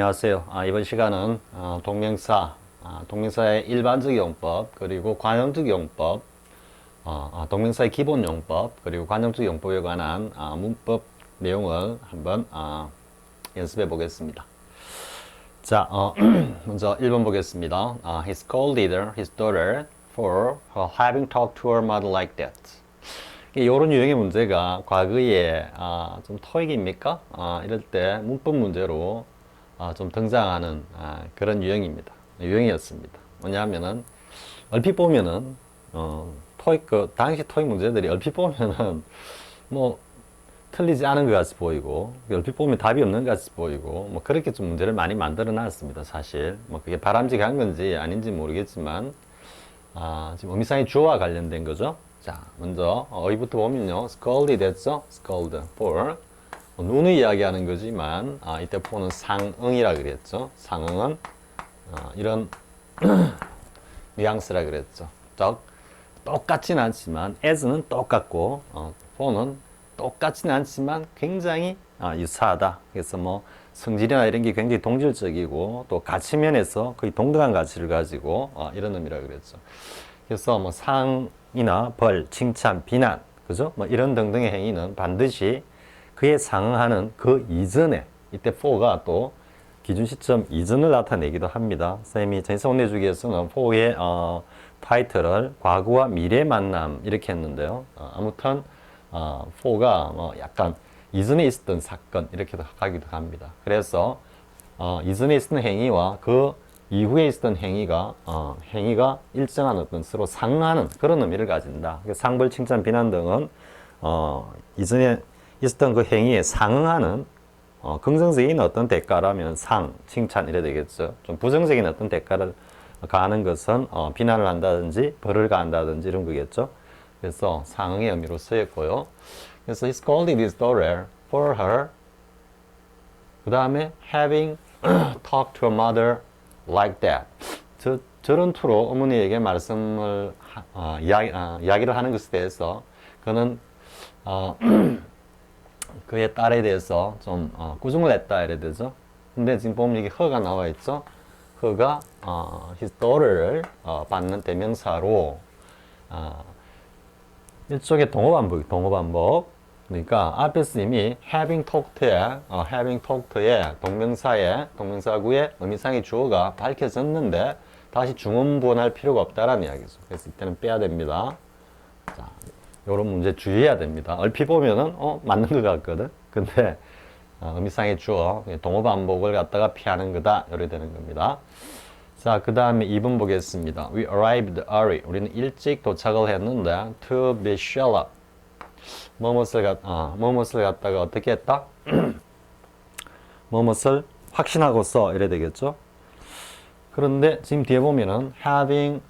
안녕하세요. 이번 시간은 동명사의 일반적 용법, 그리고 관용적 용법, 동명사의 기본 용법, 그리고 관용적 용법에 관한 문법 내용을 한번 연습해 보겠습니다. 자, 먼저 1번 보겠습니다. He scolded his daughter for her having talked to her mother like that. 이런 유형의 문제가 과거에 좀 토익입니까? 이럴 때 문법 문제로 좀 등장하는 그런 유형이었습니다. 뭐냐면은 얼핏 보면은 토익 당시 토익 문제들이 얼핏 보면은 뭐 틀리지 않은 것 같이 보이고 얼핏 보면 답이 없는 것 같이 보이고 뭐 그렇게 좀 문제를 많이 만들어 놨습니다. 사실 뭐 그게 바람직한 건지 아닌지 모르겠지만 지금 의미상의 주어와 관련된 거죠. 자, 먼저 어휘부터 보면요, scold이 됐죠? scold for 눈을 이야기하는 거지만 이때 for는 상응이라 그랬죠. 상응은 이런 뉘앙스라 그랬죠. 즉 똑같지는 않지만 as는 똑같고 for는 똑같지는 않지만 굉장히 유사하다. 그래서 뭐 성질이나 이런 게 굉장히 동질적이고 또 가치 면에서 거의 동등한 가치를 가지고 이런 의미라 그랬죠. 그래서 뭐 상이나 벌, 칭찬, 비난, 그죠? 뭐 이런 등등의 행위는 반드시 그에 상응하는 그 이전에, 이때 for가 또 기준 시점 이전을 나타내기도 합니다. 쌤이 전서 혼내주기에서는 for의 타이틀을 과거와 미래 만남 이렇게 했는데요. 아무튼 for가 뭐 약간 이전에 있었던 사건 이렇게도 가기도 합니다. 그래서 이전에 있었던 행위와 그 이후에 있었던 행위가 일정한 어떤 서로 상응하는 그런 의미를 가진다. 상벌, 칭찬, 비난 등은 이전에 있었던 그 행위에 상응하는 긍정적인 어떤 대가라면 상, 칭찬 이래 되겠죠. 좀 부정적인 어떤 대가를 가하는 것은 비난을 한다든지 벌을 가한다든지 이런 거겠죠. 그래서 상응의 의미로 쓰였고요. 그래서 he scolded his daughter for her 그 다음에 having talked to her mother like that. 저런 투로 어머니에게 말씀을 이야기를 하는 것에 대해서 그는 그의 딸에 대해서 좀 꾸중을 했다 이래 되죠. 근데 지금 보면 이게 her가 나와 있죠. her가 his daughter를 받는 대명사로 일종의 동어반복. 그러니까 앞에서 이미 having talked의 동명사구의 의미상의 주어가 밝혀졌는데 다시 중음부원할 필요가 없다라는 이야기죠. 그래서 이때는 빼야 됩니다. 자, 이런 문제 주의해야 됩니다. 얼핏 보면은 맞는 것 같거든. 근데 의미상의 주어 동어 반복을 갖다가 피하는 거다 이렇게 되는 겁니다. 자, 그 다음에 2번 보겠습니다. We arrived early. 우리는 일찍 도착을 했는데 to be sure up. 뭐뭇을 갖다가 어떻게 했다? 뭐뭇을 확신하고서 이래 되겠죠. 그런데 지금 뒤에 보면은 having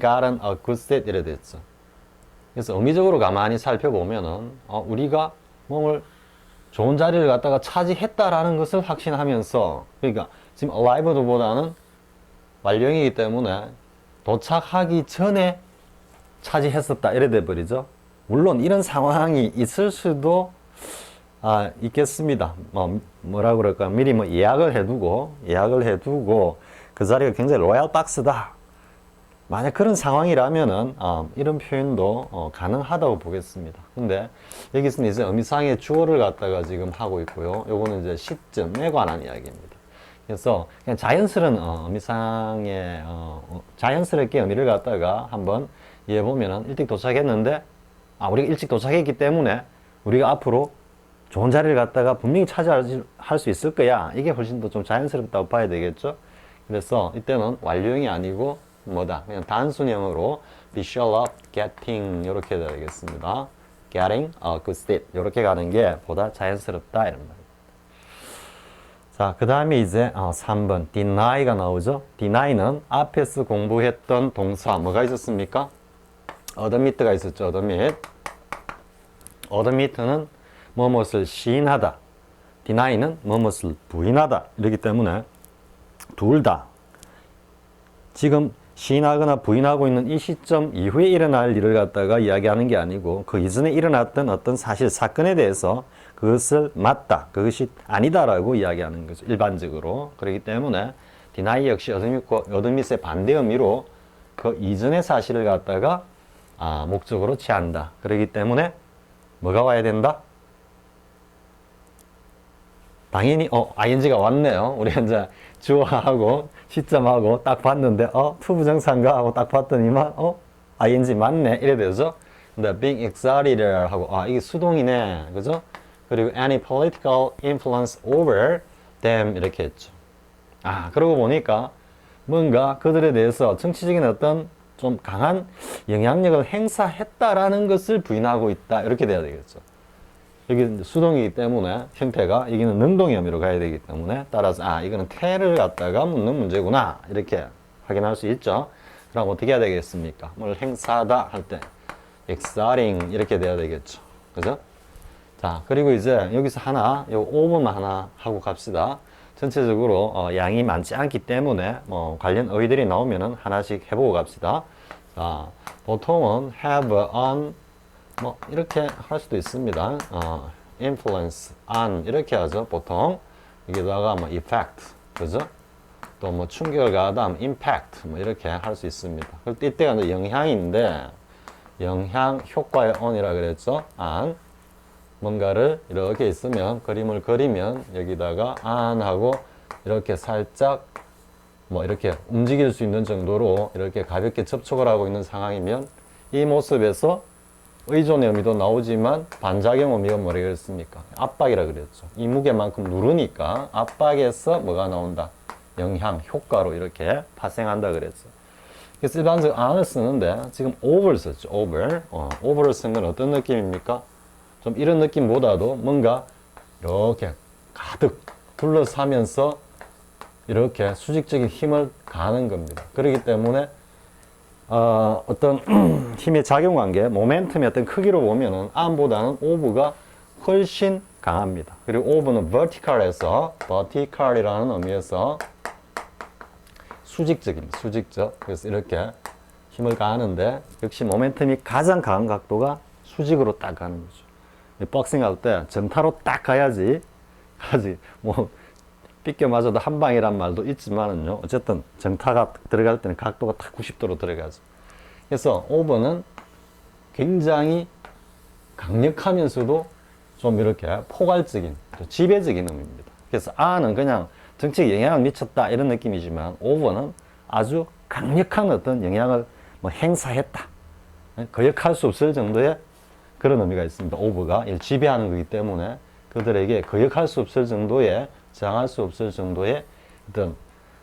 gotten a good seat 이래 됐죠. 그래서 의미적으로 가만히 살펴보면은 우리가 몸을 좋은 자리를 갖다가 차지했다라는 것을 확신하면서, 그러니까 지금 arrived보다는 완료형이기 때문에 도착하기 전에 차지했었다 이래 돼 버리죠. 물론 이런 상황이 있을 수도 있겠습니다. 뭐라 그럴까, 미리 뭐 예약을 해두고 그 자리가 굉장히 로얄 박스다. 만약 그런 상황이라면은 이런 표현도 가능하다고 보겠습니다. 근데 여기서는 이제 의미상의 주어를 갖다가 지금 하고 있고요. 요거는 이제 시점에 관한 이야기입니다. 그래서 그냥 자연스러운 의미상의 자연스럽게 의미를 갖다가 한번 이해해 보면은 일찍 도착했는데 우리가 일찍 도착했기 때문에 우리가 앞으로 좋은 자리를 갖다가 분명히 차지할 수 있을 거야. 이게 훨씬 더 좀 자연스럽다고 봐야 되겠죠. 그래서 이때는 완료형이 아니고 뭐다, 그냥 단순형으로 be sure of getting 이렇게 해야 되겠습니다. getting a good seat 이렇게 가는 게 보다 자연스럽다 이런 말입니다. 자, 그 다음에 이제 3번 deny가 나오죠. deny는 앞에서 공부했던 동사 뭐가 있었습니까? admit가 있었죠. admit는 뭐뭇을 시인하다, deny는 뭐뭇을 부인하다 이렇기 때문에 둘 다 지금 시인하거나 부인하고 있는 이 시점 이후에 일어날 일을 갖다가 이야기하는 게 아니고 그 이전에 일어났던 어떤 사건에 대해서 그것을 맞다, 그것이 아니다라고 이야기하는 거죠. 일반적으로. 그렇기 때문에 deny 역시 어드밋의 반대 의미로 그 이전의 사실을 갖다가 목적으로 취한다. 그렇기 때문에 뭐가 와야 된다? 당연히 ing가 왔네요. 우리 이제 주어하고 시점하고 딱 봤는데 투부정사인가 하고 딱 봤더니만 ing 맞네 이래 되죠. 근데 being excited 하고 이게 수동이네, 그죠? 그리고 any political influence over them 이렇게 했죠. 그러고 보니까 뭔가 그들에 대해서 정치적인 어떤 좀 강한 영향력을 행사했다라는 것을 부인하고 있다, 이렇게 돼야 되겠죠. 여기 수동이기 때문에 형태가 여기는 능동의 의미로 가야 되기 때문에 따라서 이거는 태를 갖다가 묻는 문제구나, 이렇게 확인할 수 있죠. 그럼 어떻게 해야 되겠습니까? 뭘 행사하다 할 때 exciting 이렇게 돼야 되겠죠. 그죠? 자, 그리고 이제 여기서 하나, 요 over만 하나 하고 갑시다. 전체적으로 양이 많지 않기 때문에 관련 어휘들이 나오면은 하나씩 해보고 갑시다. 자, 보통은 have on 이렇게 할 수도 있습니다. influence on 이렇게 하죠. 보통 여기다가 effect, 그죠? 또 충격을 가하다 impact 이렇게 할 수 있습니다. 그럴 때 이때가 이제 영향인데 영향 효과의 on이라 그랬죠. on 뭔가를 이렇게 있으면 그림을 그리면 여기다가 on 하고 이렇게 살짝 이렇게 움직일 수 있는 정도로 이렇게 가볍게 접촉을 하고 있는 상황이면 이 모습에서 의존의 의미도 나오지만 반작용 의미가 뭐라겠습니까? 압박이라 그랬죠. 이 무게만큼 누르니까 압박에서 뭐가 나온다? 영향, 효과로 이렇게 발생한다 그랬죠. 그래서 일반적으로 on을 쓰는데 지금 over를 썼죠. over를 쓴 건 어떤 느낌입니까? 좀 이런 느낌보다도 뭔가 이렇게 가득 둘러싸면서 이렇게 수직적인 힘을 가하는 겁니다. 그렇기 때문에 어떤 힘의 작용관계, 모멘텀의 어떤 크기로 보면은 on보다는 over가 훨씬 강합니다. 그리고 over는 vertical이라는 의미에서 수직적입니다. 수직적. 그래서 이렇게 힘을 가하는데 역시 모멘텀이 가장 강한 각도가 수직으로 딱 가는 거죠. 박싱 할 때 정타로 딱 가야지 삐껴 맞아도 한 방이란 말도 있지만은요, 어쨌든 정타가 들어갈 때는 각도가 딱 90도로 들어가죠. 그래서 오버는 굉장히 강력하면서도 좀 이렇게 포괄적인, 지배적인 의미입니다. 그래서 on은 그냥 정치에 영향을 미쳤다 이런 느낌이지만 오버는 아주 강력한 어떤 영향을 행사했다, 거역할 수 없을 정도의 그런 의미가 있습니다. 오버가 지배하는 거기 때문에 그들에게 거역할 수 없을 정도의, 저항할 수 없을 정도의 어떤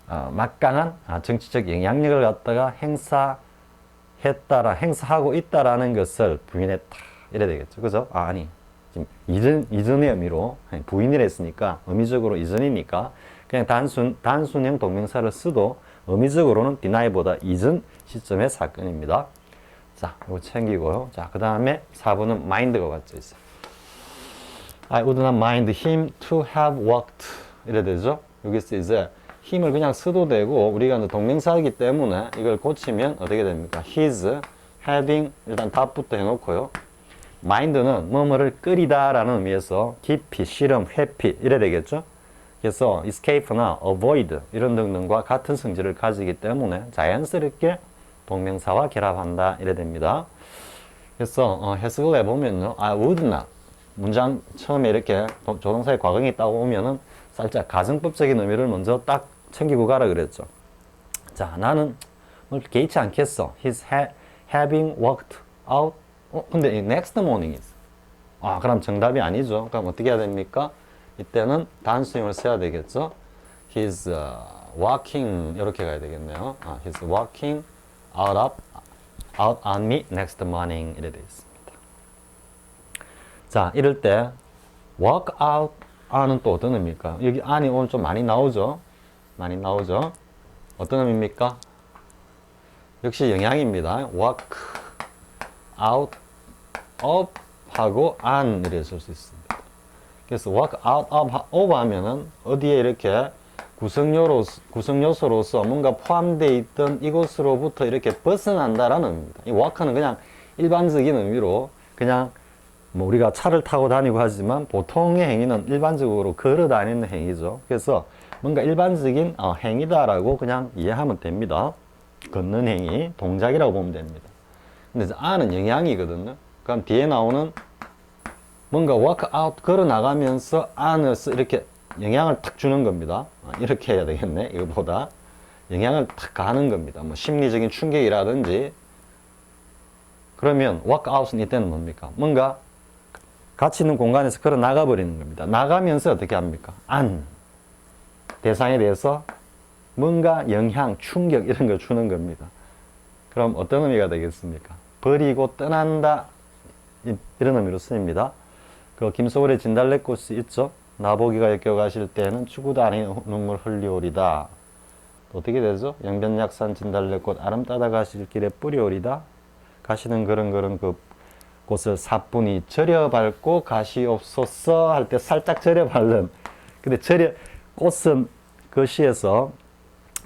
막강한 정치적 영향력을 갖다가 행사하고 있다라는 것을 부인했다, 이래야 되겠죠. 그죠? 아니, 지금 이전의 의미로 부인을 했으니까 의미적으로 이전이니까 그냥 단순형 동명사를 써도 의미적으로는 deny보다 이전 시점의 사건입니다. 자, 이거 챙기고요. 자, 그 다음에 4번은 mind가 같이 있어. I would not mind him to have worked. 이래 되죠? 여기서 이제 힘을 그냥 써도 되고, 우리가 이제 동명사이기 때문에 이걸 고치면 어떻게 됩니까? his, having, 일단 답부터 해놓고요. mind는 뭐뭐를 끓이다 라는 의미에서 깊이, 실험, 회피, 이래 되겠죠? 그래서 escape나 avoid 이런 등등과 같은 성질을 가지기 때문에 자연스럽게 동명사와 결합한다, 이래 됩니다. 그래서 해석을 해보면요, I would not, 문장 처음에 이렇게 조동사의 과거형이 있다고 오면은 살짝 가정법적인 의미를 먼저 딱 챙기고 가라 그랬죠. 자, 나는 뭘 개의치 않겠어. He's having worked out. 근데 next morning is. 그럼 정답이 아니죠. 그럼 어떻게 해야 됩니까? 이때는 단수형을 써야 되겠죠. He's walking, 이렇게 가야 되겠네요. He's walking out on me next morning, 이래 되어 있습니다. 자, 이럴 때 walk out on은 또 어떤 의미입니까? 여기 on이 오늘 좀 많이 나오죠. 어떤 의미입니까? 역시 영향입니다. walk out of 하고 on 이렇게 쓸 수 있습니다. 그래서 walk out of 하면은 어디에 이렇게 구성요소로서 뭔가 포함되어 있던 이곳으로부터 이렇게 벗어난다라는 의미입니다. 이 walk는 그냥 일반적인 의미로 그냥 뭐 우리가 차를 타고 다니고 하지만 보통의 행위는 일반적으로 걸어 다니는 행위죠. 그래서 뭔가 일반적인 행위다라고 그냥 이해하면 됩니다. 걷는 행위, 동작이라고 보면 됩니다. 근데 이제 A는 영향이거든요. 그럼 뒤에 나오는 뭔가 walk out 걸어 나가면서 안에서 이렇게 영향을 탁 주는 겁니다. 이렇게 해야 되겠네. 이거보다 영향을 탁 가는 겁니다. 뭐 심리적인 충격이라든지. 그러면 walk out은 이때는 뭡니까? 뭔가 같이 있는 공간에서 걸어 나가 버리는 겁니다. 나가면서 어떻게 합니까? 안 대상에 대해서 뭔가 영향, 충격 이런 걸 주는 겁니다. 그럼 어떤 의미가 되겠습니까? 버리고 떠난다 이런 의미로 쓰입니다. 그 김소월의 진달래꽃이 있죠. 나보기가 엮여가실 때는 추구도 아닌 눈물 흘리오리다. 또 어떻게 되죠? 영변약산 진달래꽃 아름 따다 가실 길에 뿌리오리다. 가시는 그런 그 꽃을 사뿐히 절여 밟고 가시옵소서 할 때 살짝 절여 밟는. 근데 꽃은 그 시에서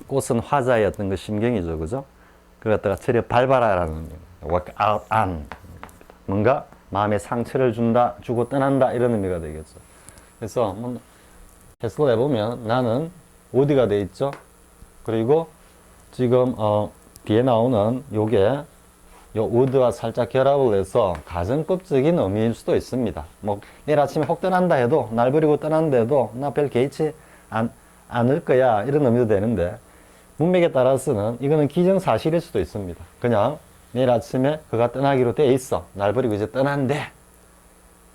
꽃은 화자의 어떤 그 심경이죠, 그죠? 그걸 갖다가 절여 밟아라라는 walk out on. 뭔가 마음에 상처를 주고 떠난다 이런 의미가 되겠죠. 그래서 해석을 해보면 나는 wood가 돼 있죠. 그리고 지금 뒤에 나오는 요게 요 wood와 살짝 결합을 해서 가정법적인 의미일 수도 있습니다. 뭐 내일 아침에 혹 떠난다 해도 날 버리고 떠난다 해도 나 별 개의치 않을 거야 이런 의미도 되는데 문맥에 따라서는 이거는 기정사실일 수도 있습니다. 그냥 내일 아침에 그가 떠나기로 돼 있어. 날 버리고 이제 떠난대.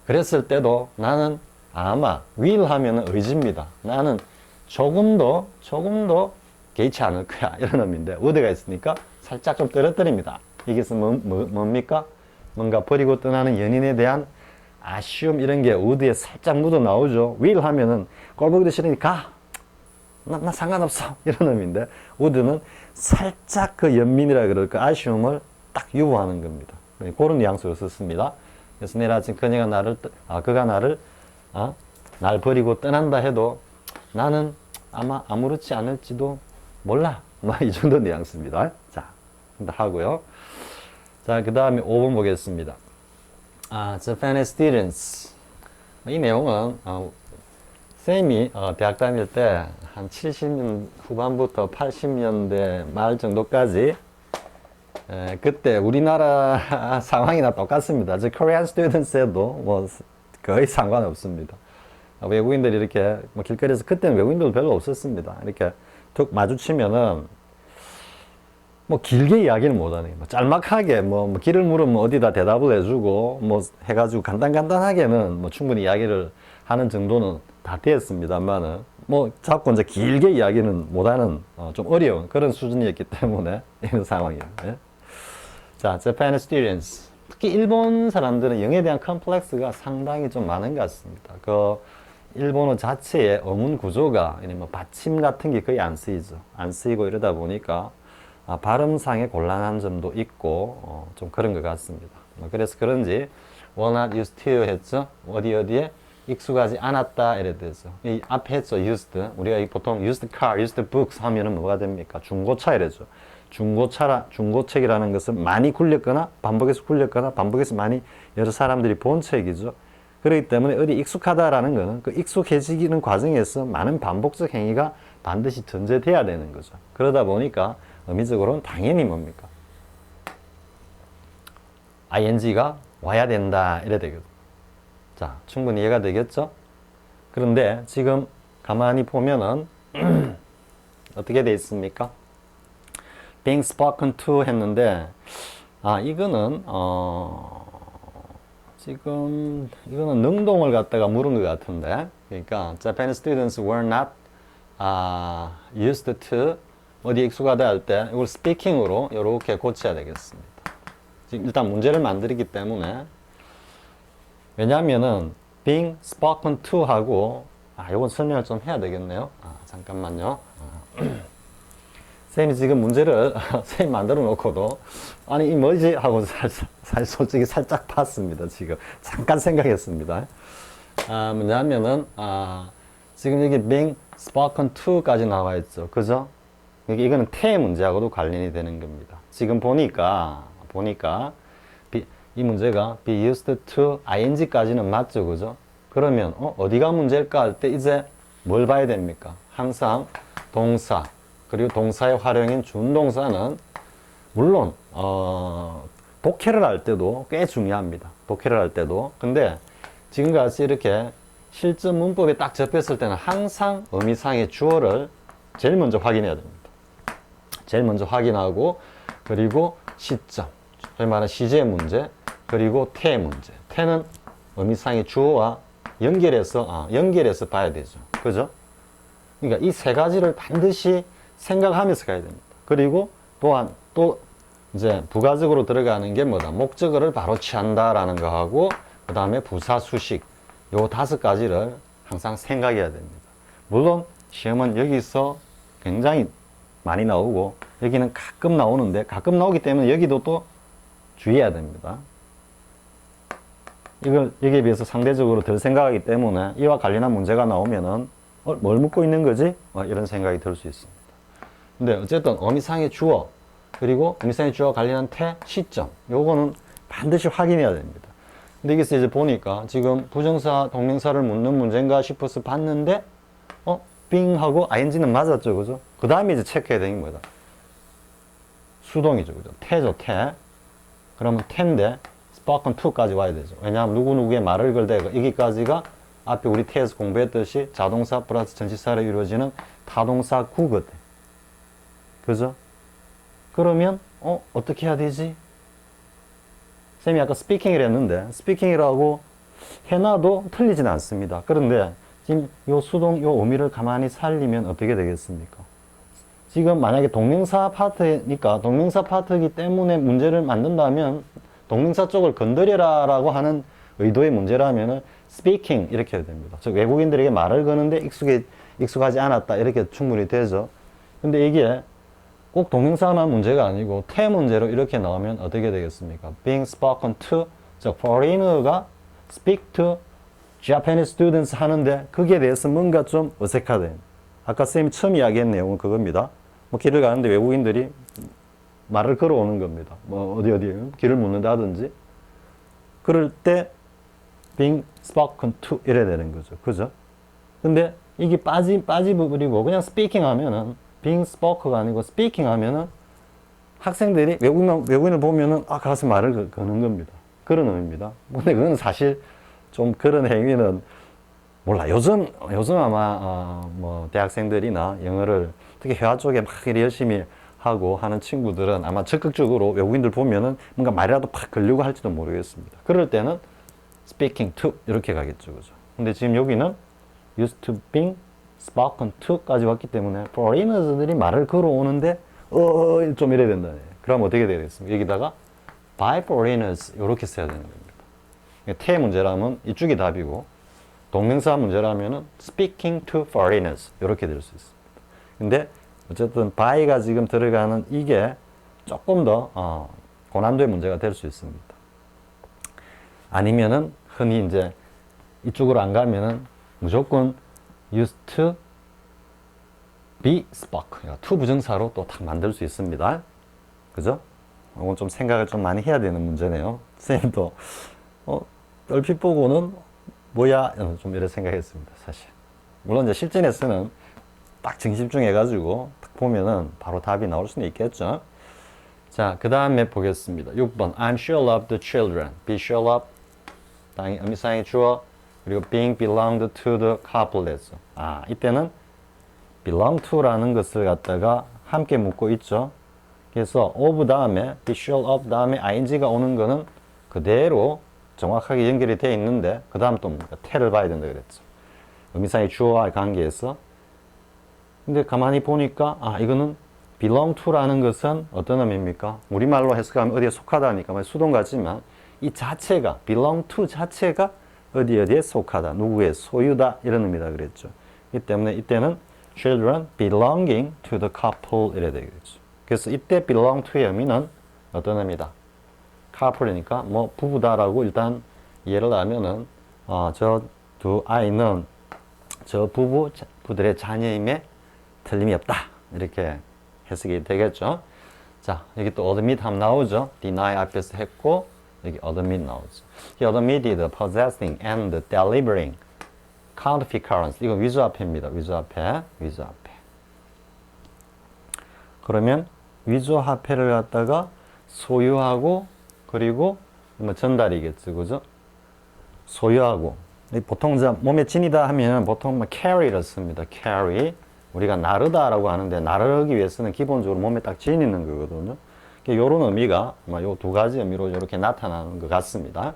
그랬을 때도 나는 아마 will 하면은 의지입니다. 나는 조금도 개의치 않을 거야. 이런 의미인데 would가 있으니까 살짝 좀 떨어뜨립니다. 이게 뭡니까? 뭔가 버리고 떠나는 연인에 대한 아쉬움 이런 게 would에 살짝 묻어 나오죠. will 하면은 꼴보기도 싫으니까 나 상관없어. 이런 의미인데 would는 살짝 그 연민이라 그럴까 아쉬움을 딱 유보하는 겁니다. 그런 뉘앙스로 썼습니다. 그래서 내일 아침 그가 나를 날 버리고 떠난다 해도 나는 아마 아무렇지 않을지도 몰라. 이 정도 뉘앙스입니다. 자, 하고요. 자, 그 다음에 5번 보겠습니다. Japanese students. 이 내용은 쌤이 대학 다닐 때 한 70년 후반부터 80년대 말 정도까지 그때 우리나라 상황이나 똑같습니다. 저 Korean students에도 뭐 거의 상관없습니다. 외국인들이 이렇게 뭐 길거리에서 그때는 외국인들도 별로 없었습니다. 이렇게 툭 마주치면은 뭐 길게 이야기는 못하네요. 뭐 짤막하게 뭐 길을 물으면 어디다 대답을 해주고 뭐 해가지고 간단하게는 뭐 충분히 이야기를 하는 정도는 다 되었습니다만은 뭐 자꾸 이제 길게 이야기는 못하는 좀 어려운 그런 수준이었기 때문에 이런 상황이에요. 예? 자, Japanese students. 특히 일본 사람들은 영에 대한 컴플렉스가 상당히 좀 많은 것 같습니다. 그 일본어 자체의 어문 구조가 뭐 받침 같은 게 거의 안 쓰이죠. 안 쓰이고 이러다 보니까 발음상의 곤란한 점도 있고 좀 그런 것 같습니다. 그래서 그런지 were not used to 했죠. 어디에 익숙하지 않았다 이래 되죠. 이 앞에 했죠. used. 우리가 보통 used car, used books 하면은 뭐가 됩니까? 중고차 이래죠. 중고책이라는 것은 많이 굴렸거나 반복해서 많이 여러 사람들이 본 책이죠. 그렇기 때문에 어디 익숙하다라는 것은 그 익숙해지는 과정에서 많은 반복적 행위가 반드시 전제돼야 되는 거죠. 그러다 보니까 의미적으로는 당연히 뭡니까? ing가 와야 된다 이래 되거든요. 자, 충분히 이해가 되겠죠? 그런데 지금 가만히 보면은 어떻게 돼 있습니까? being spoken to 했는데 이거는 지금 이거는 능동을 갖다가 물은 것 같은데 그러니까 Japanese students were not used to 어디 익숙하다 할 때 이걸 speaking으로 이렇게 고쳐야 되겠습니다. 지금 일단 문제를 만들기 때문에 왜냐하면은 being spoken to 하고 이건 설명을 좀 해야 되겠네요. 잠깐만요. 쌤이 지금 문제를 쌤이 만들어 놓고도 아니 이 뭐지 하고 솔직히 살짝 봤습니다. 지금 잠깐 생각했습니다. 뭐냐면은 지금 여기 being spoken to까지 나와 있죠. 그죠? 이거는 태 문제하고도 관련이 되는 겁니다. 지금 보니까 이 문제가 be used to ing까지는 맞죠, 그죠? 그러면 어디가 문제일까 할 때 이제 뭘 봐야 됩니까? 항상 동사 그리고 동사의 활용인 준동사는 물론 독해를 할 때도 꽤 중요합니다. 독해를 할 때도. 근데 지금같이 이렇게 실전 문법에 딱 접했을 때는 항상 의미상의 주어를 제일 먼저 확인해야 됩니다. 제일 먼저 확인하고 그리고 시점, 소위 말하는 시제 문제, 그리고 태 문제. 태는 의미상의 주어와 연결해서 봐야 되죠. 그죠? 그러니까 이 세 가지를 반드시 생각하면서 가야 됩니다. 그리고 또한 또 이제 부가적으로 들어가는 게 뭐다? 목적어를 바로 취한다라는 거하고 그 다음에 부사 수식 요 5가지를 항상 생각해야 됩니다. 물론 시험은 여기서 굉장히 많이 나오고 여기는 가끔 나오는데 가끔 나오기 때문에 여기도 또 주의해야 됩니다. 이걸 여기에 비해서 상대적으로 덜 생각하기 때문에 이와 관련한 문제가 나오면은 뭘 묻고 있는 거지? 이런 생각이 들 수 있습니다. 근데 어쨌든 어미상의 주어 그리고 어미상의 주어와 관련한 태, 시점 요거는 반드시 확인해야 됩니다. 근데 여기서 이제 보니까 지금 부정사, 동명사를 묻는 문제인가 싶어서 봤는데 being 하고 ing는 맞았죠, 그죠? 그 다음에 이제 체크해야 되는 게 뭐다? 수동이죠, 그죠? 태죠, 태. 그러면 태인데 spoken to까지 와야 되죠. 왜냐하면 누구누구의 말을 걸 때 여기까지가 앞에 우리 태에서 공부했듯이 자동사 플러스 전치사로 이루어지는 타동사 구거든. 그죠? 그러면 어떻게 해야 되지? 쌤이 아까 스피킹을 했는데 스피킹이라고 해놔도 틀리진 않습니다. 그런데 지금 요 수동 요 의미를 가만히 살리면 어떻게 되겠습니까? 지금 만약에 동명사 파트니까 동명사 파트이기 때문에 문제를 만든다면 동명사 쪽을 건드려라 라고 하는 의도의 문제라면은 speaking 이렇게 해야 됩니다. 즉 외국인들에게 말을 거는데 익숙하지 않았다 이렇게 충분히 되죠. 근데 이게 꼭 동명사만 문제가 아니고 태 문제로 이렇게 나오면 어떻게 되겠습니까? being spoken to, 즉 foreigner가 speak to Japanese students 하는데 거기에 대해서 뭔가 좀 어색하대. 아까 쌤이 처음 이야기한 내용은 그겁니다. 뭐 길을 가는데 외국인들이 말을 걸어오는 겁니다. 뭐 어디 길을 묻는다든지 그럴 때 being spoken to 이래야 되는 거죠. 그죠? 근데 이게 빠지버리고 그냥 speaking 하면은 being spoke가 아니고 speaking 하면은 학생들이 외국인을 보면은 가서 말을 거는 겁니다. 그런 의미입니다. 근데 그건 사실 좀 그런 행위는 몰라. 요즘 아마 뭐 대학생들이나 영어를 특히 회화 쪽에 막 열심히 하고 하는 친구들은 아마 적극적으로 외국인들 보면은 뭔가 말이라도 팍 걸려고 할지도 모르겠습니다. 그럴 때는 speaking to 이렇게 가겠죠, 그죠? 근데 지금 여기는 used to being spoken to까지 왔기 때문에 foreigners들이 말을 걸어오는데 좀 이래야 된다. 그럼 어떻게 되겠습니까? 여기다가 by foreigners 이렇게 써야 되는 겁니다. 태 문제라면 이쪽이 답이고 동명사 문제라면은 speaking to foreigners 이렇게 될 수 있습니다. 근데 어쨌든 by가 지금 들어가는 이게 조금 더 고난도의 문제가 될 수 있습니다. 아니면은 흔히 이제 이쪽으로 안 가면은 무조건 used to be spoken to 부정사로 또 딱 만들 수 있습니다. 그죠? 이건 좀 생각을 좀 많이 해야 되는 문제네요. 선생님도 얼핏 보고는 뭐야 좀 이렇게 생각했습니다. 사실 물론 이제 실전에서는 딱 집중해 가지고 딱 보면은 바로 답이 나올 수는 있겠죠. 자, 그 다음에 보겠습니다. 6번 I'm sure of the children. be sure of 당연히 의미상의 주어 그리고 being belonged to the couple에서 이때는 belong to라는 것을 갖다가 함께 묶고 있죠. 그래서 of 다음에 be sure of 다음에 ing가 오는 거는 그대로 정확하게 연결이 되어 있는데 그 다음 또 뭡니까? 태를 봐야 된다 그랬죠. 의미상의 주어와의 관계에서. 근데 가만히 보니까 이거는 belong to라는 것은 어떤 의미입니까? 우리말로 해석하면 어디에 속하다니까 수동 같지만 이 자체가 belong to 자체가 어디에 속하다, 누구의 소유다 이런 의미다 그랬죠. 이 때문에 이때는 children belonging to the couple 이래야 되겠죠. 그래서 이때 belong to의 의미는 어떤 의미다? couple이니까 뭐 부부다라고 일단 이해를 하면은 저 두 아이는 저 부부들의 자녀임에 틀림이 없다 이렇게 해석이 되겠죠. 자, 여기 또 admit 하면 나오죠. deny 앞에서 했고 여기 admit 나오죠. He admitted possessing and delivering counterfeit currency. 이거 위조화폐입니다. 위조화폐. 그러면 위조화폐를 갖다가 소유하고 그리고 뭐 전달이겠죠, 그죠? 소유하고 보통 이제 몸에 지니다 하면 보통 뭐 carry를 씁니다. carry 우리가 나르다라고 하는데 나르기 위해서는 기본적으로 몸에 딱 지니는 거거든요. 이런 의미가 요 두 가지 의미로 이렇게 나타나는 것 같습니다.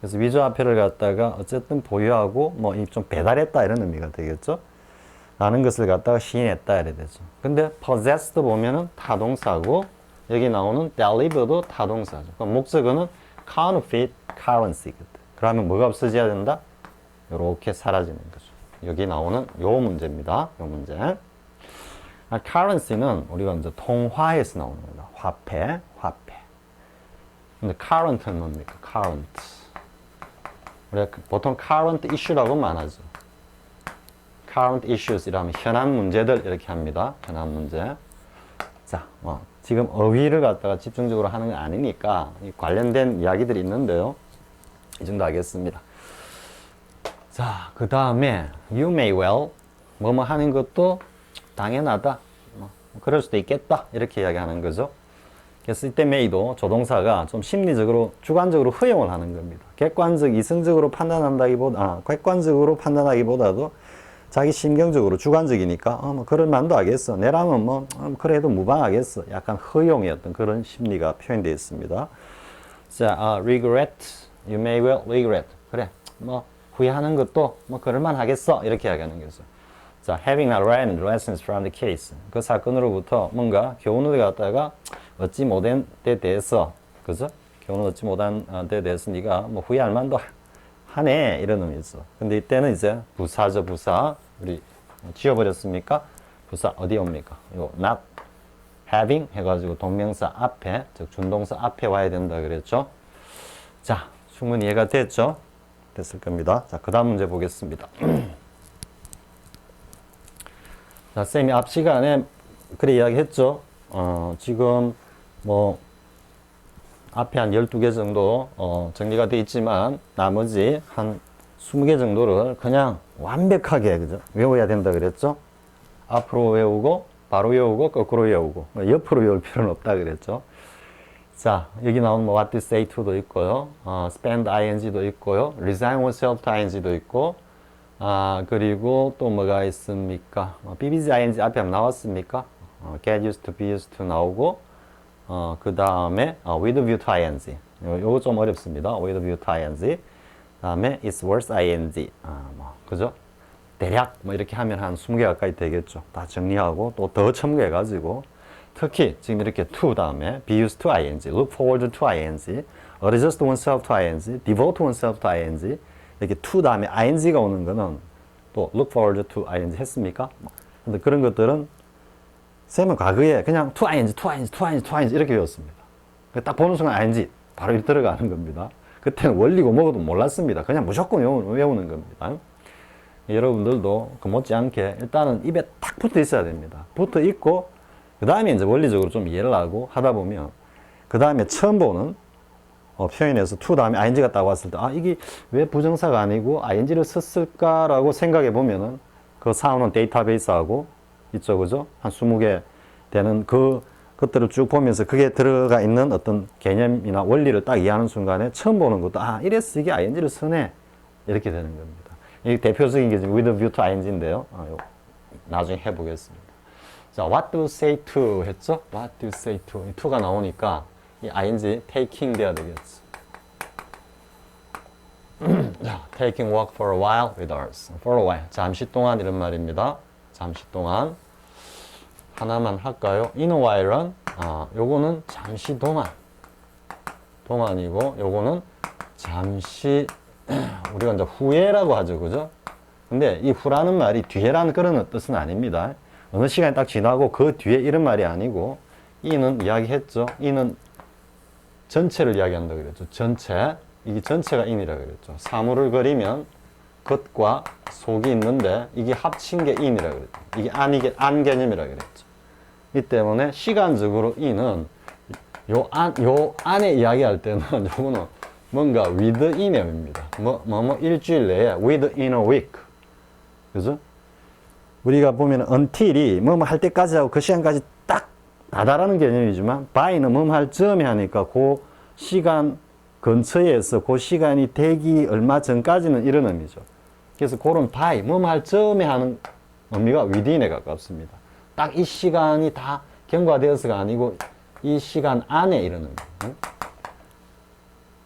그래서 위조화폐를 갖다가 어쨌든 보유하고 뭐 좀 배달했다 이런 의미가 되겠죠. 라는 것을 갖다가 시인했다 이래 되죠. 근데 possessed 보면은 타동사고 여기 나오는 deliver도 타동사죠. 그럼 목적어는 counterfeit currency거든. 그러면 뭐가 없어져야 된다? 이렇게 사라지는 거죠. 여기 나오는 요 문제입니다. 요 문제. currency는 우리가 이제 통화에서 나오는 겁니다. 화폐. 근데 current는 뭡니까? current. 우리가 보통 current issue라고만 하죠. current issues 이라면 현안 문제들 이렇게 합니다. 현안 문제. 자, 지금 어휘를 갖다가 집중적으로 하는 건 아니니까 관련된 이야기들이 있는데요. 이 정도 하겠습니다. 자, 그 다음에 you may well 뭐뭐 하는 것도 당연하다. 그럴 수도 있겠다. 이렇게 이야기하는 거죠. 그래서 이때 may도 조동사가 좀 심리적으로 주관적으로 허용을 하는 겁니다. 객관적, 이성적으로 객관적으로 판단하기보다도 자기 심경적으로 주관적이니까 뭐 그럴 만도 하겠어. 내라면 뭐 그래도 무방하겠어. 약간 허용의 어떤 그런 심리가 표현되어 있습니다. 자, regret, you may well regret. 그래, 뭐 후회하는 것도 뭐 그럴만 하겠어. 이렇게 이야기하는 거죠. 자, having not learned lessons from the case. 그 사건으로부터 뭔가 교훈을 갖다가 얻지 못한 데 대해서, 그죠? 교훈을 얻지 못한 데 대해서 네가 뭐 후회할 만도 하네 이런 의미죠. 근데 이때는 이제 부사죠. 부사 우리 지워버렸습니까? 부사 어디 옵니까? 이거 not having 해가지고 동명사 앞에 즉 준동사 앞에 와야 된다 그랬죠. 자, 충분히 이해가 됐죠? 됐을 겁니다. 자, 그 다음 문제 보겠습니다. 자, 쌤이 앞 시간에 그래 이야기했죠. 지금 뭐 앞에 한 12개 정도 정리가 되어 있지만 나머지 한 20개 정도를 그냥 완벽하게 그죠? 외워야 된다 그랬죠? 앞으로 외우고 바로 외우고 거꾸로 외우고 옆으로 외울 필요는 없다 그랬죠? 자, 여기 나온 뭐 what to say to도 있고요. spend ing도 있고요. resign oneself to ing도 있고 그리고 또 뭐가 있습니까? bbg ing 앞에 한번 나왔습니까? get used to, be used to 나오고 그 다음에 with view to ing 요거 좀 어렵습니다. with view to ing 그 다음에 it's worth ing 뭐 그죠? 대략 뭐 이렇게 하면 한 20개 가까이 되겠죠. 다 정리하고 또 더 첨가해 가지고 특히 지금 이렇게 to 다음에 be used to ing, look forward to ing, adjust oneself to ing, devote oneself to ing 이렇게 to 다음에 ing가 오는 거는 또 look forward to ing 했습니까? 근데 그런 것들은 쌤은 과거에 그냥 to ing, to ing, to ing, to ing 이렇게 외웠습니다. 딱 보는 순간 ing 바로 이렇게 들어가는 겁니다. 그때는 원리고 뭐고도 몰랐습니다. 그냥 무조건 외우는 겁니다. 여러분들도 그 못지않게 일단은 입에 탁 붙어 있어야 됩니다. 붙어 있고 그 다음에 이제 원리적으로 좀 이해를 하고 하다 보면 그 다음에 처음 보는 표현에서 to 다음에 ing가 딱 왔을 때 이게 왜 부정사가 아니고 ing를 썼을까라고 생각해 보면은 그 사오는 데이터베이스하고 있죠, 그죠? 한 20개 되는 그것들을 쭉 보면서 그게 들어가 있는 어떤 개념이나 원리를 딱 이해하는 순간에 처음 보는 것도 이래서 이게 ing를 쓰네 이렇게 되는 겁니다. 이 대표적인 게 지금 with view to ing인데요. 나중에 해보겠습니다. 자, what do you say to 했죠? what do you say to to가 나오니까 이 ing taking 돼야 되겠죠. 자, taking walk for a while with us. for a while. 잠시 동안 이런 말입니다. 잠시 동안. 하나만 할까요? in a while은 요거는 잠시 동안이고 요거는 잠시 우리가 이제 후에라고 하죠. 그죠? 근데 이 후라는 말이 뒤에라는 그런 뜻은 아닙니다. 어느 시간이 딱 지나고 그 뒤에 이런 말이 아니고 이는 이야기했죠. 이는 전체를 이야기한다 그랬죠. 전체. 이게 전체가 in이라 그랬죠. 사물을 그리면 겉과 속이 있는데 이게 합친 게 in이라 그랬죠. 이게 안 개념이라 그랬죠. 이 때문에 시간적으로 in은 요 안에 이야기할 때는 요거는 뭔가 within의 의미입니다. 일주일 내에 within a week. 그죠? 우리가 보면 until이 뭐뭐 할 때까지 하고 그 시간까지 딱 다다라는 개념이지만 by는 뭐뭐 할 즈음에 하니까 그 시간 근처에서 그 시간이 되기 얼마 전까지는 이런 의미죠. 그래서 그런 by, 뭐뭐 할 즈음에 하는 의미가 within에 가깝습니다. 딱 이 시간이 다 경과되어서가 아니고 이 시간 안에 이런 의미.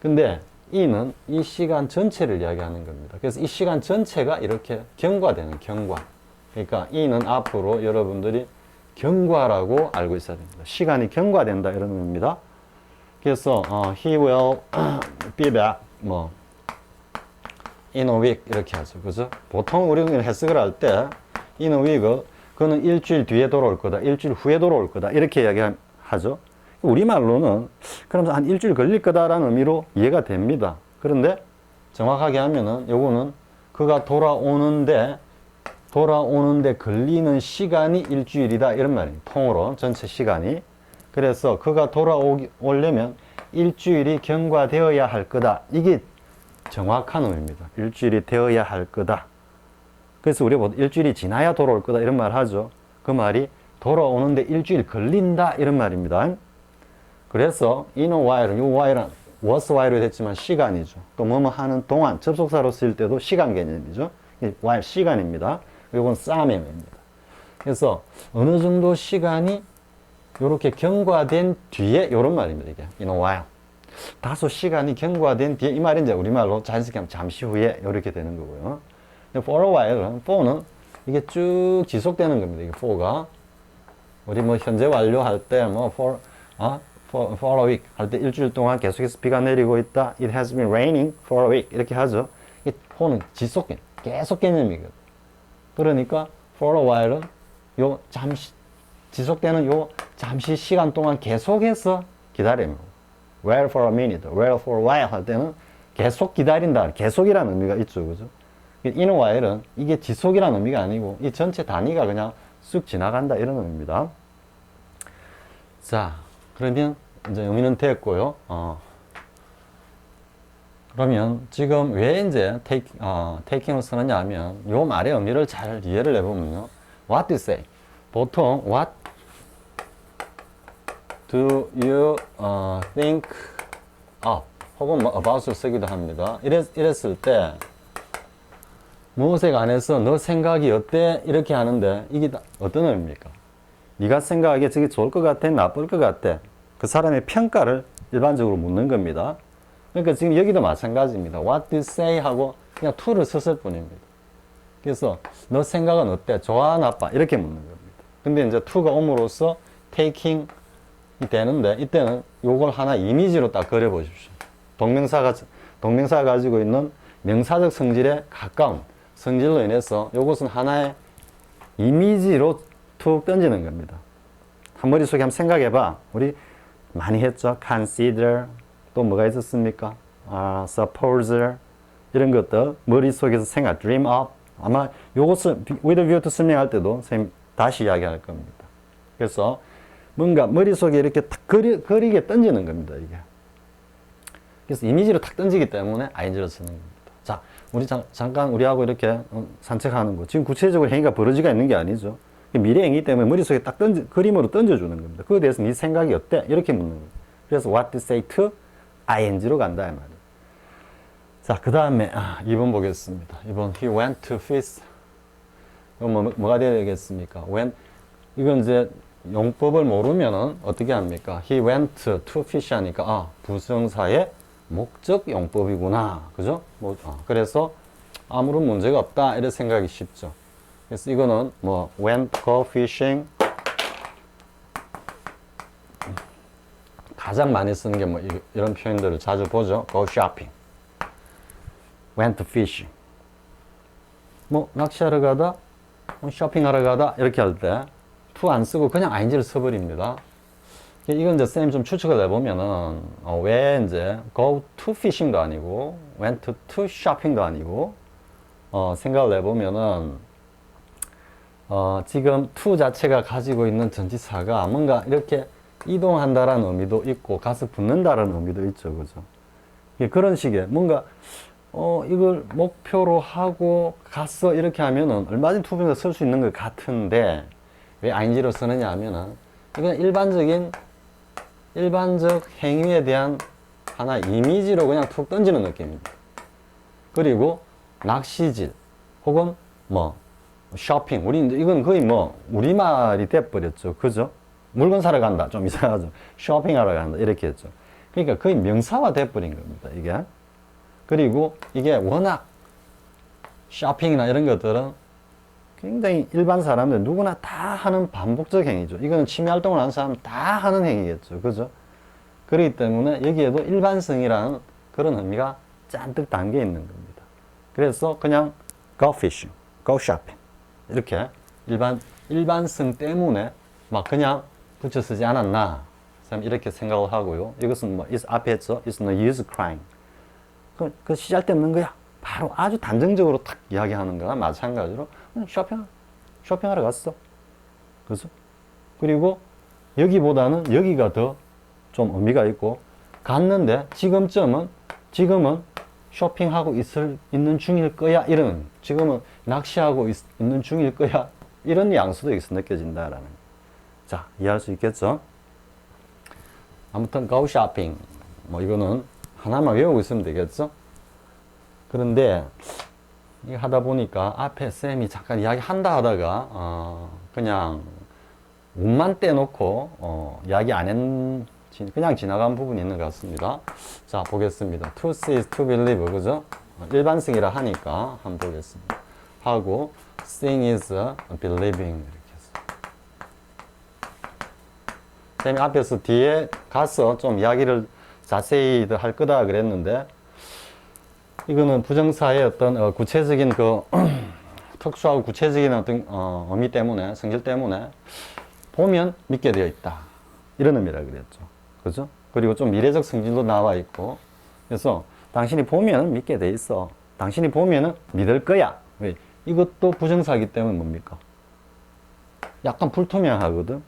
근데 이는 이 시간 전체를 이야기하는 겁니다. 그래서 이 시간 전체가 이렇게 경과되는 경과. 그러니까 이는 앞으로 여러분들이 경과라고 알고 있어야 됩니다. 시간이 경과된다 이런 의미입니다. 그래서 he will be back in a week 이렇게 하죠. 그죠? 보통 우리는 해석을 할 때 in a week 그는 일주일 뒤에 돌아올 거다. 일주일 후에 돌아올 거다. 이렇게 이야기하죠. 우리말로는 그러면서 한 일주일 걸릴 거다라는 의미로 이해가 됩니다. 그런데 정확하게 하면은 요거는 그가 돌아오는데 걸리는 시간이 일주일이다 이런 말이에요. 통으로 전체 시간이. 그래서 그가 돌아오려면 일주일이 경과되어야 할 거다. 이게 정확한 의미입니다. 일주일이 되어야 할 거다. 그래서 우리가 일주일이 지나야 돌아올 거다 이런 말 하죠. 그 말이 돌아오는데 일주일 걸린다 이런 말입니다. 그래서 in a while, 이 while은 was while이 됐지만 시간이죠. 또 뭐뭐 하는 동안 접속사로 쓰일 때도 시간 개념이죠. while 시간입니다. 이건 쌈입니다. 그래서 어느 정도 시간이 이렇게 경과된 뒤에 이런 말입니다. 이게 in a while. 다소 시간이 경과된 뒤에 이 말이 이제 우리말로 자연스럽게 하면 잠시 후에 이렇게 되는 거고요. for a while은 for는 이게 쭉 지속되는 겁니다. 이게 for가 우리 뭐 현재 완료할 때 뭐 for a week 할 때 일주일 동안 계속해서 비가 내리고 있다. It has been raining for a week 이렇게 하죠. 이 for는 계속 개념이거든. 그러니까 for a while은 요 잠시 지속되는 요 잠시 시간 동안 계속해서 기다리는 거. Wait for a minute, wait for a while 할 때는 계속 기다린다. 계속이라는 의미가 있죠. 그죠? in a while은 이게 지속이라는 의미가 아니고 이 전체 단위가 그냥 쑥 지나간다 이런 의미입니다. 자, 그러면 이제 의미는 됐고요. 그러면 지금 왜 이제 taking을 쓰느냐 하면 요 말의 의미를 잘 이해를 해보면요. What do you say? 보통 what do you think of 혹은 about을 쓰기도 합니다. 이랬을 때 무엇에 관해서 너 생각이 어때? 이렇게 하는데 이게 어떤 의미입니까? 네가 생각하기에 저게 좋을 것 같아? 나쁠 것 같아? 그 사람의 평가를 일반적으로 묻는 겁니다. 그러니까 지금 여기도 마찬가지입니다. What do you say? 하고 그냥 to를 썼을 뿐입니다. 그래서 너 생각은 어때? 좋아? 나빠? 이렇게 묻는 겁니다. 근데 이제 to가 옴으로써 taking이 되는데 이때는 요걸 하나 이미지로 딱 그려보십시오. 동명사가 가지고 있는 명사적 성질에 가까운 성질로 인해서 요것은 하나의 이미지로 툭 던지는 겁니다. 한 머릿속에 한번 생각해봐. 우리 많이 했죠. consider 또 뭐가 있었습니까? suppose 이런 것들 머릿속에서 생각, dream up 아마 요것을 with a view to 설명할 때도 선생님 다시 이야기할 겁니다. 그래서 뭔가 머릿속에 이렇게 탁 그리게 던지는 겁니다. 이게. 그래서 이미지로 탁 던지기 때문에 ing를 쓰는 겁니다. 자, 우리 잠깐 우리하고 이렇게 산책하는 거 지금 구체적으로 행위가 벌어지가 있는 게 아니죠. 미래 행위 때문에 머릿속에 딱 그림으로 던져주는 겁니다. 그거에 대해서 네 생각이 어때? 이렇게 묻는 거예요. 그래서 what to say to ing로 간다 이 말이에요. 자, 그 다음에 2번 보겠습니다. 2번 he went to fish. 이건 뭐가 되겠습니까? 이건 이제 용법을 모르면은 어떻게 합니까? he went to fish 하니까 부정사의 목적 용법이구나. 그죠? 그래서 아무런 문제가 없다. 이런 생각이 쉽죠. 그래서 이거는 went go fishing 가장 많이 쓰는 게 이런 표현들을 자주 보죠. go shopping, went fishing. 낚시하러 가다, 쇼핑하러 가다 이렇게 할 때 to 안 쓰고 그냥 ing를 써버립니다. 이건 이제 쌤이 좀 추측을 해보면은 왜 이제 go to fishing도 아니고 went to shopping도 아니고 생각을 해보면은 지금 to 자체가 가지고 있는 전치사가 뭔가 이렇게 이동한다라는 의미도 있고 가서 붙는다라는 의미도 있죠. 그죠? 그런 식의 뭔가 이걸 목표로 하고 갔어 이렇게 하면은 얼마든지 투부정사 쓸 수 있는 것 같은데 왜 ing로 쓰느냐 하면은 이건 일반적 행위에 대한 하나의 이미지로 그냥 툭 던지는 느낌입니다. 그리고 낚시질 혹은 뭐 쇼핑 이건 거의 뭐 우리말이 돼버렸죠. 그죠? 물건 사러 간다 좀 이상하죠. 쇼핑하러 간다 이렇게 했죠. 그러니까 거의 명사화 돼버린 겁니다. 이게 그리고 이게 워낙 쇼핑이나 이런 것들은 굉장히 일반 사람들 누구나 다 하는 반복적 행위죠. 이거는 취미 활동을 하는 사람 다 하는 행위겠죠. 그죠? 그렇기 때문에 여기에도 일반성이라는 그런 의미가 잔뜩 담겨 있는 겁니다. 그래서 그냥 go fishing, go shopping 이렇게 일반성 때문에 막 그냥 붙여 쓰지 않았나 이렇게 생각을 하고요. 이것은 뭐 앞에 했죠. It's no use crying. 그 시잘데없는 거야. 바로 아주 단정적으로 탁 이야기하는 거나 마찬가지로 쇼핑하러 갔어. 그죠? 그리고 여기보다는 여기가 더 좀 의미가 있고 갔는데 지금은 쇼핑하고 있는 중일 거야. 지금은 낚시하고 있는 중일 거야. 이런 양수도 여기서 느껴진다라는 거. 자, 이해할 수 있겠죠? 아무튼 go shopping 뭐 이거는 하나만 외우고 있으면 되겠죠? 그런데 이거 하다 보니까 앞에 쌤이 잠깐 이야기한다 하다가 그냥 운만 떼놓고 이야기 안 했 그냥 지나간 부분이 있는 것 같습니다. 자, 보겠습니다. To see is to believe, 그죠? 일반성이라 하니까 한번 보겠습니다. 하고 seeing is believing 이렇게 했어요. 쌤이 앞에서 뒤에 가서 좀 이야기를 자세히 할 거다 그랬는데 이거는 부정사의 어떤 구체적인 특수하고 구체적인 어떤 의미 때문에 성질 때문에 보면 믿게 되어 있다 이런 의미라 그랬죠. 그죠? 그리고 좀 미래적 성질도 나와 있고 그래서 당신이 보면 믿게 돼 있어. 당신이 보면은 믿을 거야. 왜? 이것도 부정사이기 때문에 뭡니까? 약간 불투명하거든.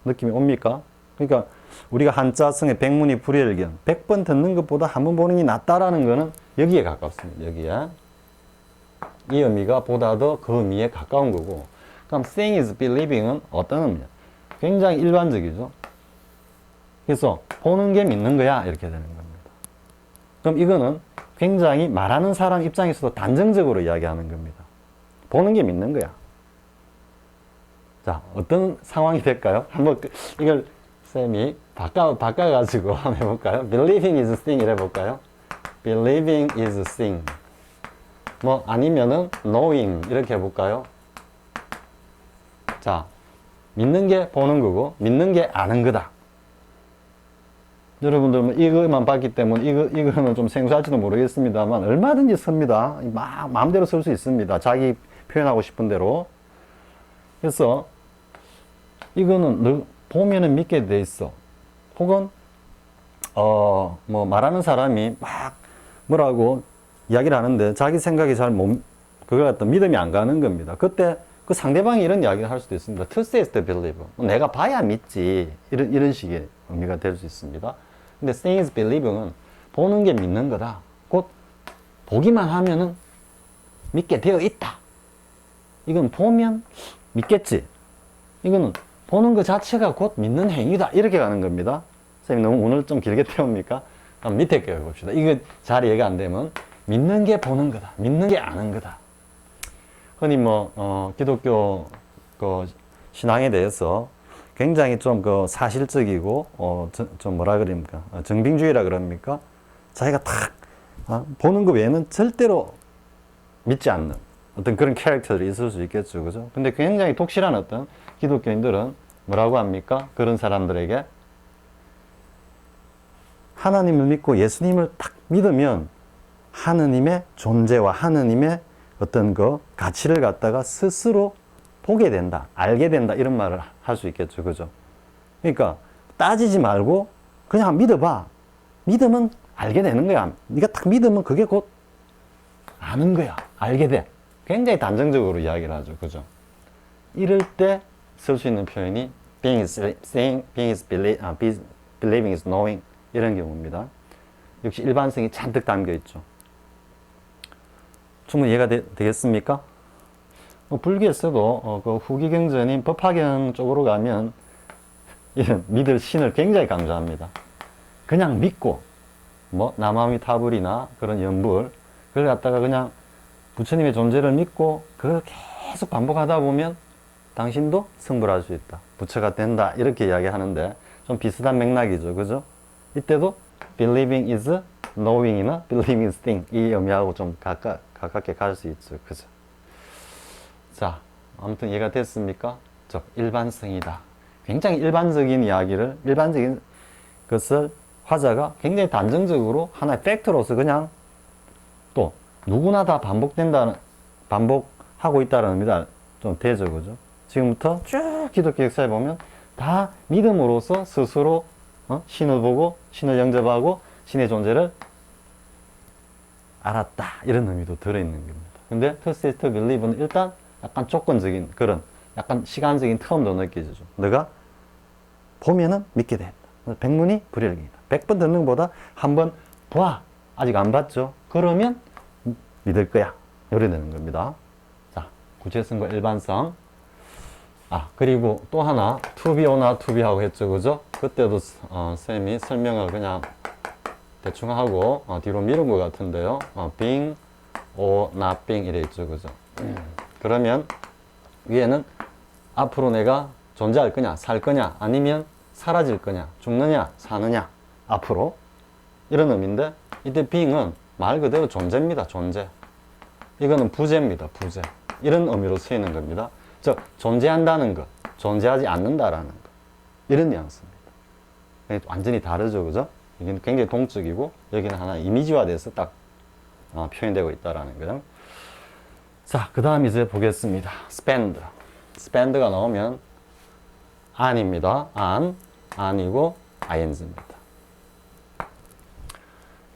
느낌이 옵니까? 그러니까 우리가 한자성의 백문이 불여일견 100번 듣는 것보다 한 번 보는 게 낫다라는 거는 여기에 가깝습니다. 여기에 이 의미가 보다 더 그 의미에 가까운 거고 그럼 seeing is believing은 어떤 의미냐? 굉장히 일반적이죠. 그래서 보는 게 믿는 거야 이렇게 되는 겁니다. 그럼 이거는 굉장히 말하는 사람 입장에서도 단정적으로 이야기하는 겁니다. 보는 게 믿는 거야. 자, 어떤 상황이 될까요? 한번 이걸 쌤이 바꿔가지고 한번 해볼까요? Believing is seeing 이래 볼까요? Believing is seeing. 뭐 아니면은 knowing 이렇게 해볼까요? 자, 믿는 게 보는 거고 믿는 게 아는 거다. 여러분들 이거만 봤기 때문에 이거는 좀 생소할지도 모르겠습니다만 얼마든지 씁니다. 마음대로 쓸 수 있습니다. 자기 표현하고 싶은 대로. 그래서 이거는 보면은 믿게 돼 있어. 혹은 뭐 말하는 사람이 막 뭐라고 이야기를 하는데 자기 생각이 그걸 갖다 믿음이 안 가는 겁니다. 그때 그 상대방이 이런 이야기를 할 수도 있습니다. To see is to believe. 내가 봐야 믿지. 이런 식의 의미가 될 수 있습니다. 근데 seeing is believing은 보는 게 믿는 거다. 곧 보기만 하면은 믿게 되어 있다. 이건 보면 믿겠지. 이거는 보는 것 자체가 곧 믿는 행위다. 이렇게 가는 겁니다. 선생님 너무 오늘 좀 길게 태웁니까? 그럼 밑에 거 봅시다. 이거 잘 이해가 안 되면 믿는 게 보는 거다. 믿는 게 아는 거다. 흔히 기독교 신앙에 대해서 굉장히 좀 사실적이고 좀 뭐라 그럽니까? 정빙주의라 그럽니까? 자기가 탁 보는 것 외에는 절대로 믿지 않는 어떤 그런 캐릭터들이 있을 수 있겠죠. 그죠? 근데 굉장히 독실한 어떤 기독교인들은 뭐라고 합니까? 그런 사람들에게 하나님을 믿고 예수님을 딱 믿으면 하느님의 존재와 하느님의 어떤 가치를 갖다가 스스로 보게 된다, 알게 된다, 이런 말을 할 수 있겠죠. 그죠? 그러니까 따지지 말고 그냥 믿어봐. 믿으면 알게 되는 거야. 네가 딱 믿으면 그게 곧 아는 거야. 알게 돼. 굉장히 단정적으로 이야기를 하죠. 그죠? 이럴 때 쓸 수 있는 표현이 being is seeing, being is believing is knowing 이런 경우입니다. 역시 일반성이 잔뜩 담겨 있죠. 충분히 이해가 되겠습니까? 불교에서도 그 후기 경전인 법화경 쪽으로 가면 이런 믿을 신을 굉장히 강조합니다. 그냥 믿고 뭐 나마미타불이나 그런 연불 그걸 갖다가 그냥 부처님의 존재를 믿고 그걸 계속 반복하다 보면 당신도 승불할 수 있다. 부처가 된다. 이렇게 이야기하는데 좀 비슷한 맥락이죠. 그죠? 이때도 believing is knowing이나 believing is thing 이 의미하고 좀 가깝게 갈 수 있죠. 그죠? 자, 아무튼 이해가 됐습니까? 일반성이다. 굉장히 일반적인 이야기를, 일반적인 것을 화자가 굉장히 단정적으로 하나의 팩트로서 그냥 또 누구나 다 반복하고 있다는 의미가 좀 되죠. 그죠? 지금부터 쭉 기독교 역사에 보면 다 믿음으로써 스스로 신을 보고 신을 영접하고 신의 존재를 알았다. 이런 의미도 들어있는 겁니다. 근데 to see to believe는 일단 약간 조건적인 그런 약간 시간적인 텀도 느껴지죠. 너가 보면은 믿게 된다. 백문이 불여일견이다. 100번 듣는 것보다 한번 봐. 아직 안 봤죠? 그러면 믿을 거야. 이래 되는 겁니다. 자, 구체성과 일반성. 그리고 또 하나, to be or not to be 하고 했죠. 그죠? 그때도, 쌤이 설명을 그냥 대충 하고, 뒤로 미룬 것 같은데요. being or not being 이래 있죠. 그죠? 그러면 위에는 앞으로 내가 존재할 거냐, 살 거냐, 아니면 사라질 거냐, 죽느냐, 사느냐, 앞으로. 이런 의미인데, 이때 being은 말 그대로 존재입니다. 존재. 이거는 부재입니다. 부재. 이런 의미로 쓰이는 겁니다. 즉, 존재한다는 것, 존재하지 않는다라는 것. 이런 뉘앙스입니다. 완전히 다르죠. 그죠? 이게 굉장히 동적이고, 여기는 하나 이미지화돼서 딱 표현되고 있다라는 거죠. 자, 그 다음 이제 보겠습니다. spend. spend가 나오면 an입니다. an이고 ing입니다.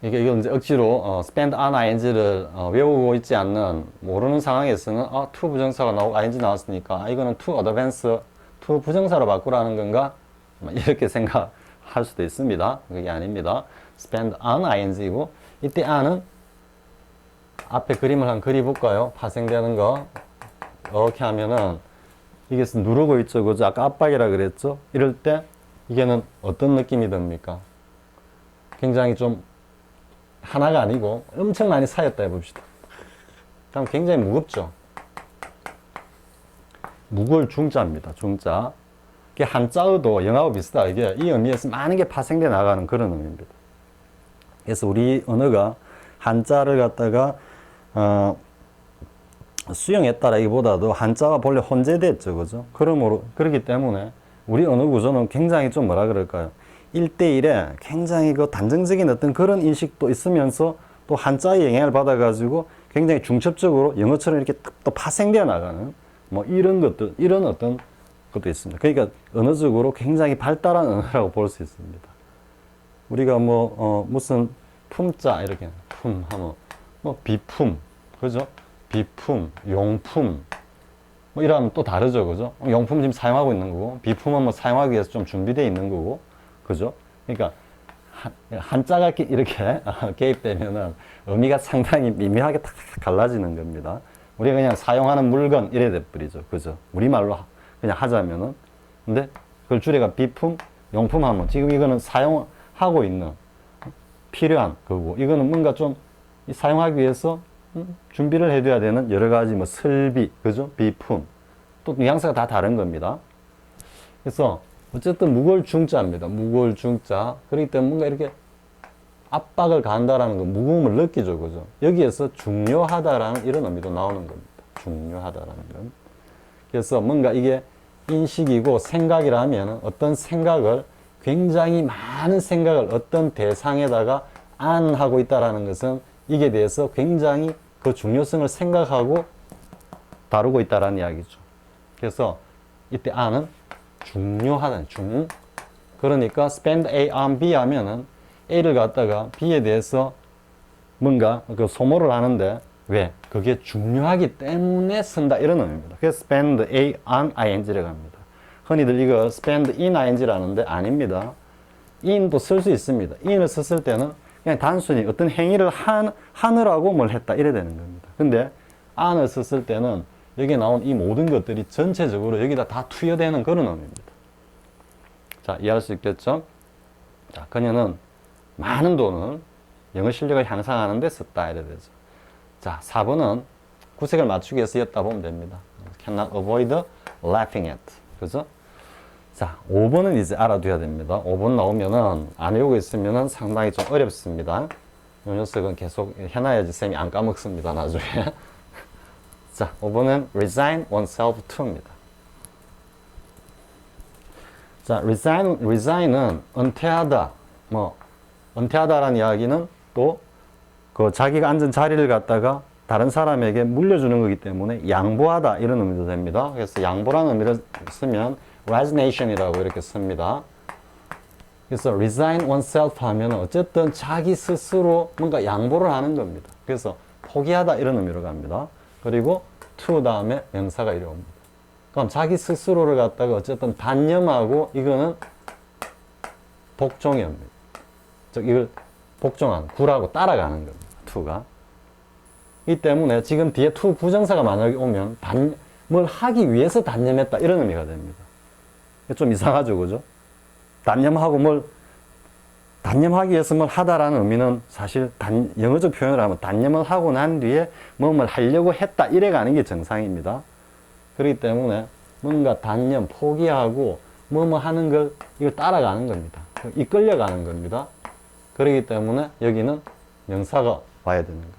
이건 이제 억지로 spend on ing를 외우고 있지 않는 모르는 상황에서는 to 부정사가 나오고 ing 나왔으니까 이거는 to advance, to 부정사로 바꾸라는 건가? 이렇게 생각할 수도 있습니다. 그게 아닙니다. spend on ing이고 이때 an은 앞에 그림을 한번 그려볼까요? 파생되는 거 이렇게 하면은 이게 누르고 있죠. 그죠? 아까 압박이라 그랬죠? 이럴 때 이게는 어떤 느낌이 듭니까? 굉장히 좀 하나가 아니고 엄청 많이 쌓였다 해봅시다. 그럼 굉장히 무겁죠? 무거울 중자입니다. 중자. 이게 한자어도 영어하고 비슷하게 이 의미에서 많은 게 파생돼 나가는 그런 의미입니다. 그래서 우리 언어가 한자를 갖다가 수용했다라기보다도 한자가 본래 혼재됐죠. 그죠? 그렇기 때문에 우리 언어 구조는 굉장히 좀 뭐라 그럴까요? 1대1에 굉장히 그 단정적인 어떤 그런 인식도 있으면서 또 한자의 영향을 받아가지고 굉장히 중첩적으로 영어처럼 이렇게 또 파생되어 나가는 뭐 이런 것들, 이런 어떤 것도 있습니다. 그러니까 언어적으로 굉장히 발달한 언어라고 볼 수 있습니다. 우리가 무슨 품자 이렇게 품 하면 비품, 그죠? 비품, 용품 뭐 이러면 또 다르죠. 그죠? 용품 지금 사용하고 있는 거고 비품은 사용하기 위해서 좀 준비되어 있는 거고 그죠? 그러니까 한자가 이렇게 개입되면은 의미가 상당히 미묘하게 탁 갈라지는 겁니다. 우리가 그냥 사용하는 물건 이래 돼버리죠. 그죠? 우리말로 그냥 하자면은. 근데 그걸 줄여가 비품, 용품 하면 지금 이거는 사용하고 있는 필요한 거고 이거는 뭔가 좀 사용하기 위해서 준비를 해둬야 되는 여러 가지 설비, 그죠? 비품. 또 뉘앙스가 다 다른 겁니다. 그래서 어쨌든 무거울 중자입니다. 무거울 중자. 그렇기 때문에 뭔가 이렇게 압박을 가한다라는 거, 무거움을 느끼죠. 그죠? 여기에서 중요하다라는 이런 의미도 나오는 겁니다. 중요하다라는 건. 그래서 뭔가 이게 인식이고 생각이라면 어떤 생각을 굉장히 많은 생각을 어떤 대상에다가 안하고 있다라는 것은 이게 대해서 굉장히 그 중요성을 생각하고 다루고 있다라는 이야기죠. 그래서 이때 안은 중요하다는 그러니까 spend A on B 하면은 A를 갖다가 B에 대해서 뭔가 그 소모를 하는데 왜? 그게 중요하기 때문에 쓴다 이런 의미입니다. 그래서 spend A on ING라고 합니다. 흔히들 이거 spend in ing라는데 아닙니다. in도 쓸 수 있습니다. in을 썼을 때는 그냥 단순히 어떤 행위를 하느라고 뭘 했다 이래 되는 겁니다. 근데 an을 썼을 때는 여기 나온 이 모든 것들이 전체적으로 여기다 다 투여되는 그런 의미입니다. 자, 이해할 수 있겠죠? 자, 그녀는 많은 돈을 영어 실력을 향상하는 데 썼다 이래 되죠. 자, 4번은 구색을 맞추기 위해서 쓰였다 보면 됩니다. cannot avoid laughing at. 그죠? 자, 5번은 이제 알아둬야 됩니다. 5번 나오면은 안 외우고 있으면은 상당히 좀 어렵습니다. 이 녀석은 계속 해놔야지 쌤이 안 까먹습니다, 나중에. 자, 5번은 resign oneself to입니다. 자, resign은 은퇴하다. 은퇴하다라는 이야기는 또 그 자기가 앉은 자리를 갖다가 다른 사람에게 물려주는 거기 때문에 양보하다 이런 의미도 됩니다. 그래서 양보라는 의미를 쓰면 resignation이라고 이렇게 씁니다. 그래서 resign oneself 하면 어쨌든 자기 스스로 뭔가 양보를 하는 겁니다. 그래서 포기하다 이런 의미로 갑니다. 그리고 to 다음에 명사가 이리 옵니다. 그럼 자기 스스로를 갖다가 어쨌든 단념하고 이거는 복종이 옵니다. 즉 이걸 복종하는, 구라고 따라가는 겁니다. to가. 이 때문에 지금 뒤에 to 부정사가 만약에 오면 뭘 하기 위해서 단념했다 이런 의미가 됩니다. 좀 이상하죠, 그죠? 단념하기 위해서 뭘 하다라는 의미는 사실 영어적 표현을 하면 단념을 하고 난 뒤에 뭘 하려고 했다 이래 가는 게 정상입니다. 그렇기 때문에 뭔가 단념, 포기하고 하는 걸 이걸 따라가는 겁니다. 이끌려가는 겁니다. 그렇기 때문에 여기는 명사가 와야 되는 겁니다.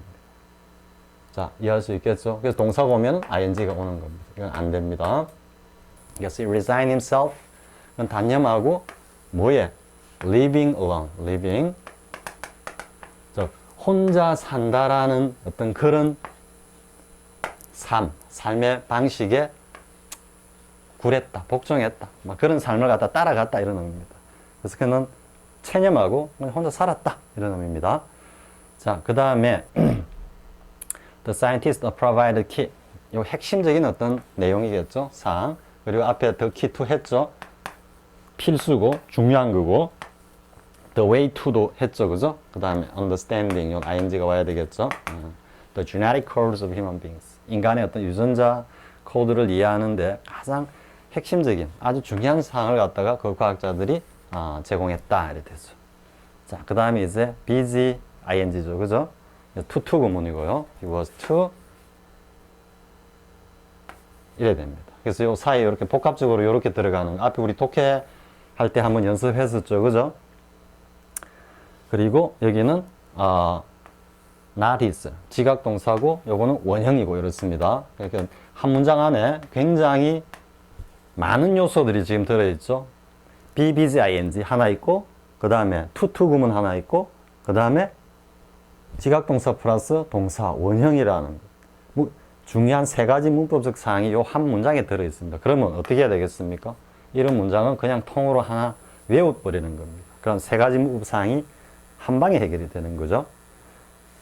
자, 이해할 수 있겠죠? 그래서 동사가 오면 ing가 오는 겁니다. 이건 안 됩니다. 그래서 resign himself, 그건 단념하고 뭐에? living alone, living. 즉, 혼자 산다라는 어떤 그런 삶의 방식에 굴했다, 복종했다. 막 그런 삶을 갖다 따라갔다 이런 의미입니다. 그래서 그는 체념하고 혼자 살았다 이런 의미입니다. 자, 그 다음에 The scientist provided key. 요 핵심적인 어떤 내용이겠죠. 사항. 그리고 앞에 the key to 했죠. 필수고 중요한 거고 the way to도 했죠. 그죠? 그 다음에 understanding 요 ing가 와야 되겠죠. The genetic codes of human beings. 인간의 어떤 유전자 코드를 이해하는데 가장 핵심적인 아주 중요한 사항을 갖다가 그 과학자들이 제공했다 이렇게 되죠. 자, 그 다음에 이제 busy ing죠. 그죠? to 구문이고요. He was to 이래 됩니다. 그래서 요 사이에 이렇게 복합적으로 이렇게 들어가는 앞에 우리 독해 할 때 한번 연습했었죠. 그죠? 그리고 여기는 not his 지각 동사고 요거는 원형이고 이렇습니다. 그러니까 한 문장 안에 굉장히 많은 요소들이 지금 들어있죠. be busy ing 하나 있고 그 다음에 to 구문 하나 있고 그 다음에 지각동사 플러스 동사 원형이라는 중요한 세 가지 문법적 사항이 요 한 문장에 들어있습니다. 그러면 어떻게 해야 되겠습니까? 이런 문장은 그냥 통으로 하나 외워버리는 겁니다. 그럼 세 가지 문법 사항이 한 방에 해결이 되는 거죠.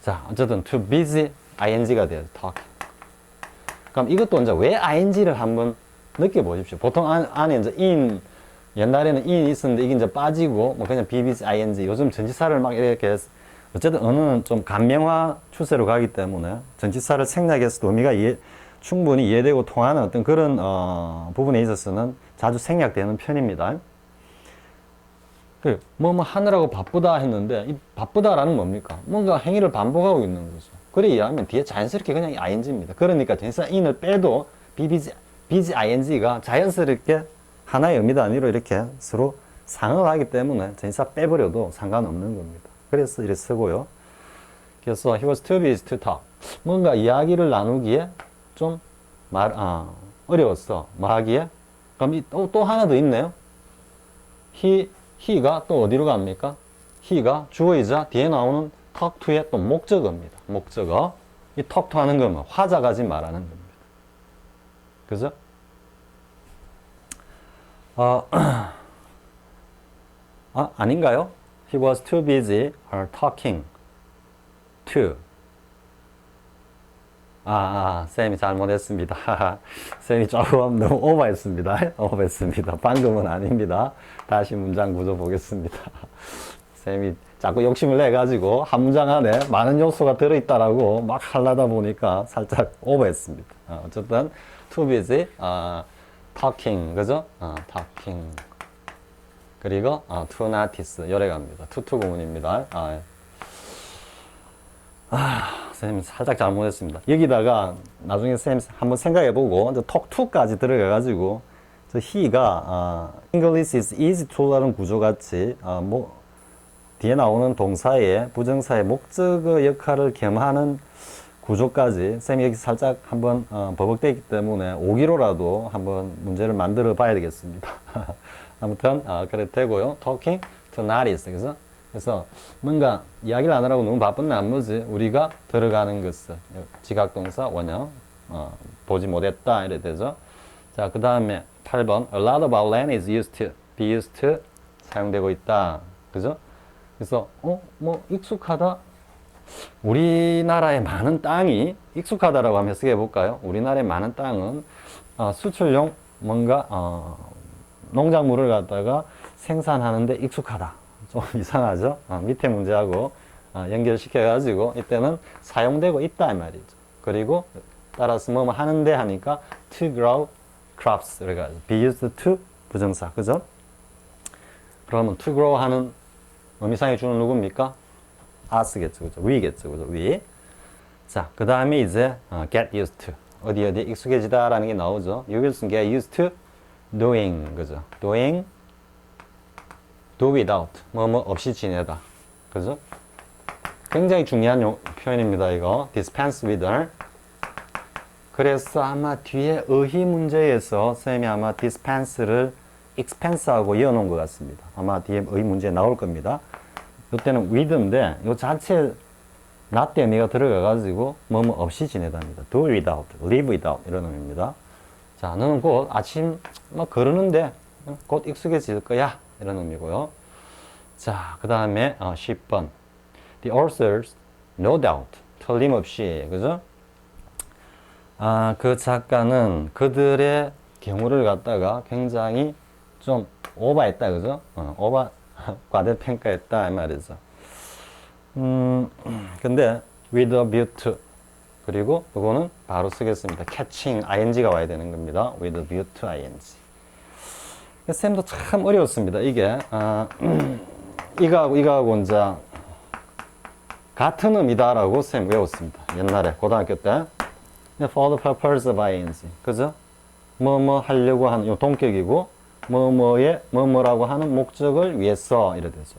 자, 어쨌든 to busy ing가 돼요. talk. 그럼 이것도 이제 왜 ing를 한번 느껴보십시오. 보통 안에 이제 in 옛날에는 in 있었는데 이게 이제 빠지고 뭐 그냥 be busy ing 요즘 전치사를 막 이렇게 어쨌든 언어는 좀 간명화 추세로 가기 때문에 전치사를 생략해서도 의미가 충분히 이해되고 통하는 어떤 그런 부분에 있어서는 자주 생략되는 편입니다. 뭐 하느라고 바쁘다 했는데 이 바쁘다라는 뭡니까? 뭔가 행위를 반복하고 있는 거죠. 그래 이해하면 뒤에 자연스럽게 그냥 ing입니다. 그러니까 전치사 in을 빼도 be busy ing가 자연스럽게 하나의 의미 단위로 이렇게 서로 상응하기 때문에 전치사 빼버려도 상관없는 겁니다. 그래서 이렇게 쓰고요. 그래서 he was too busy to talk. 뭔가 이야기를 나누기에 좀 어려웠어. 말하기에. 그럼 또 하나 더 있네요. he가 또 어디로 갑니까? he가 주어이자 뒤에 나오는 talk to의 또 목적어입니다. 목적어. 이 talk to 하는 거면 화자가지 말하는 겁니다. 그죠? 아닌가요? He was too busy talking to. 쌤이 잘못했습니다. 쌤이 조금 너무 오버했습니다. 오버했습니다. 방금은 아닙니다. 다시 문장 구조 보겠습니다. 쌤이 자꾸 욕심을 내가지고 한 문장 안에 많은 요소가 들어있다라고 막 하려다 보니까 살짝 오버했습니다. 어쨌든 too busy, talking, 그죠? talking. 그리고 to notice, 요래 갑니다. to 구문입니다. 쌤이 살짝 잘못했습니다. 여기다가 나중에 쌤 한번 생각해보고 talk to까지 들어가가지고 저 he가 English is easy to라는 구조같이 뒤에 나오는 동사의 부정사의 목적어 역할을 겸하는 구조까지 쌤이 여기 살짝 한번 버벅대 있기 때문에 5기로라도 한번 문제를 만들어 봐야 되겠습니다. 아무튼 그래 되고요. talking to notice, 그래서 뭔가 이야기를 안 하라고 너무 바쁜 나머지 우리가 들어가는 것을 지각동사 원형 보지 못했다 이래 되죠. 자, 그 다음에 8번 a lot of our land is used to, be used to 사용되고 있다, 그죠? 그래서 뭐 익숙하다, 우리나라의 많은 땅이 익숙하다라고 한번 해석해 볼까요? 우리나라의 많은 땅은 수출용 뭔가 농작물을 갖다가 생산하는데 익숙하다. 좀 이상하죠? 밑에 문제하고 연결시켜 가지고 이때는 사용되고 있다 이 말이죠. 그리고 따라서 뭐 하는데 하니까 to grow crops, 그래가 be used to 부정사, 그죠? 그러면 to grow 하는 의미상의 주는 누굽니까? us겠죠, 그죠? we겠죠, 그죠? we. 자, 그 다음에 이제 get used to, 어디 익숙해지다라는 게 나오죠. You will soon get used to doing, 그죠? doing, do without, 뭐 없이 지내다, 그죠? 굉장히 중요한 표현입니다, 이거. dispense with. 그래서 아마 뒤에 의의 문제에서 쌤이 아마 dispense를 expense하고 이어놓은 것 같습니다. 아마 뒤에 의의 문제에 나올 겁니다. 이때는 with인데 이 자체 not 대미가 들어가가지고 뭐 없이 지내답니다. do without, live without 이런 의미입니다. 자, 너는 곧 아침 걸으는데 곧 익숙해질 거야 이런 의미고요. 자, 그 다음에 10번 the authors no doubt, 틀림없이, 그죠? 그 작가는 그들의 경우를 갖다가 굉장히 좀 오버했다, 그죠? 과대평가했다 이 말이죠. 근데 with a view to, 그리고 이거는 바로 쓰겠습니다. catching, ing가 와야 되는 겁니다. with a view to ing. 쌤도 참 어려웠습니다. 이게 이거하고 이제 같은 의미다라고 쌤 외웠습니다. 옛날에 고등학교 때. for the purpose of ing, 그죠? 뭐 하려고 하는 요 동격이고 뭐뭐라고 하는 목적을 위해서 이래 되죠.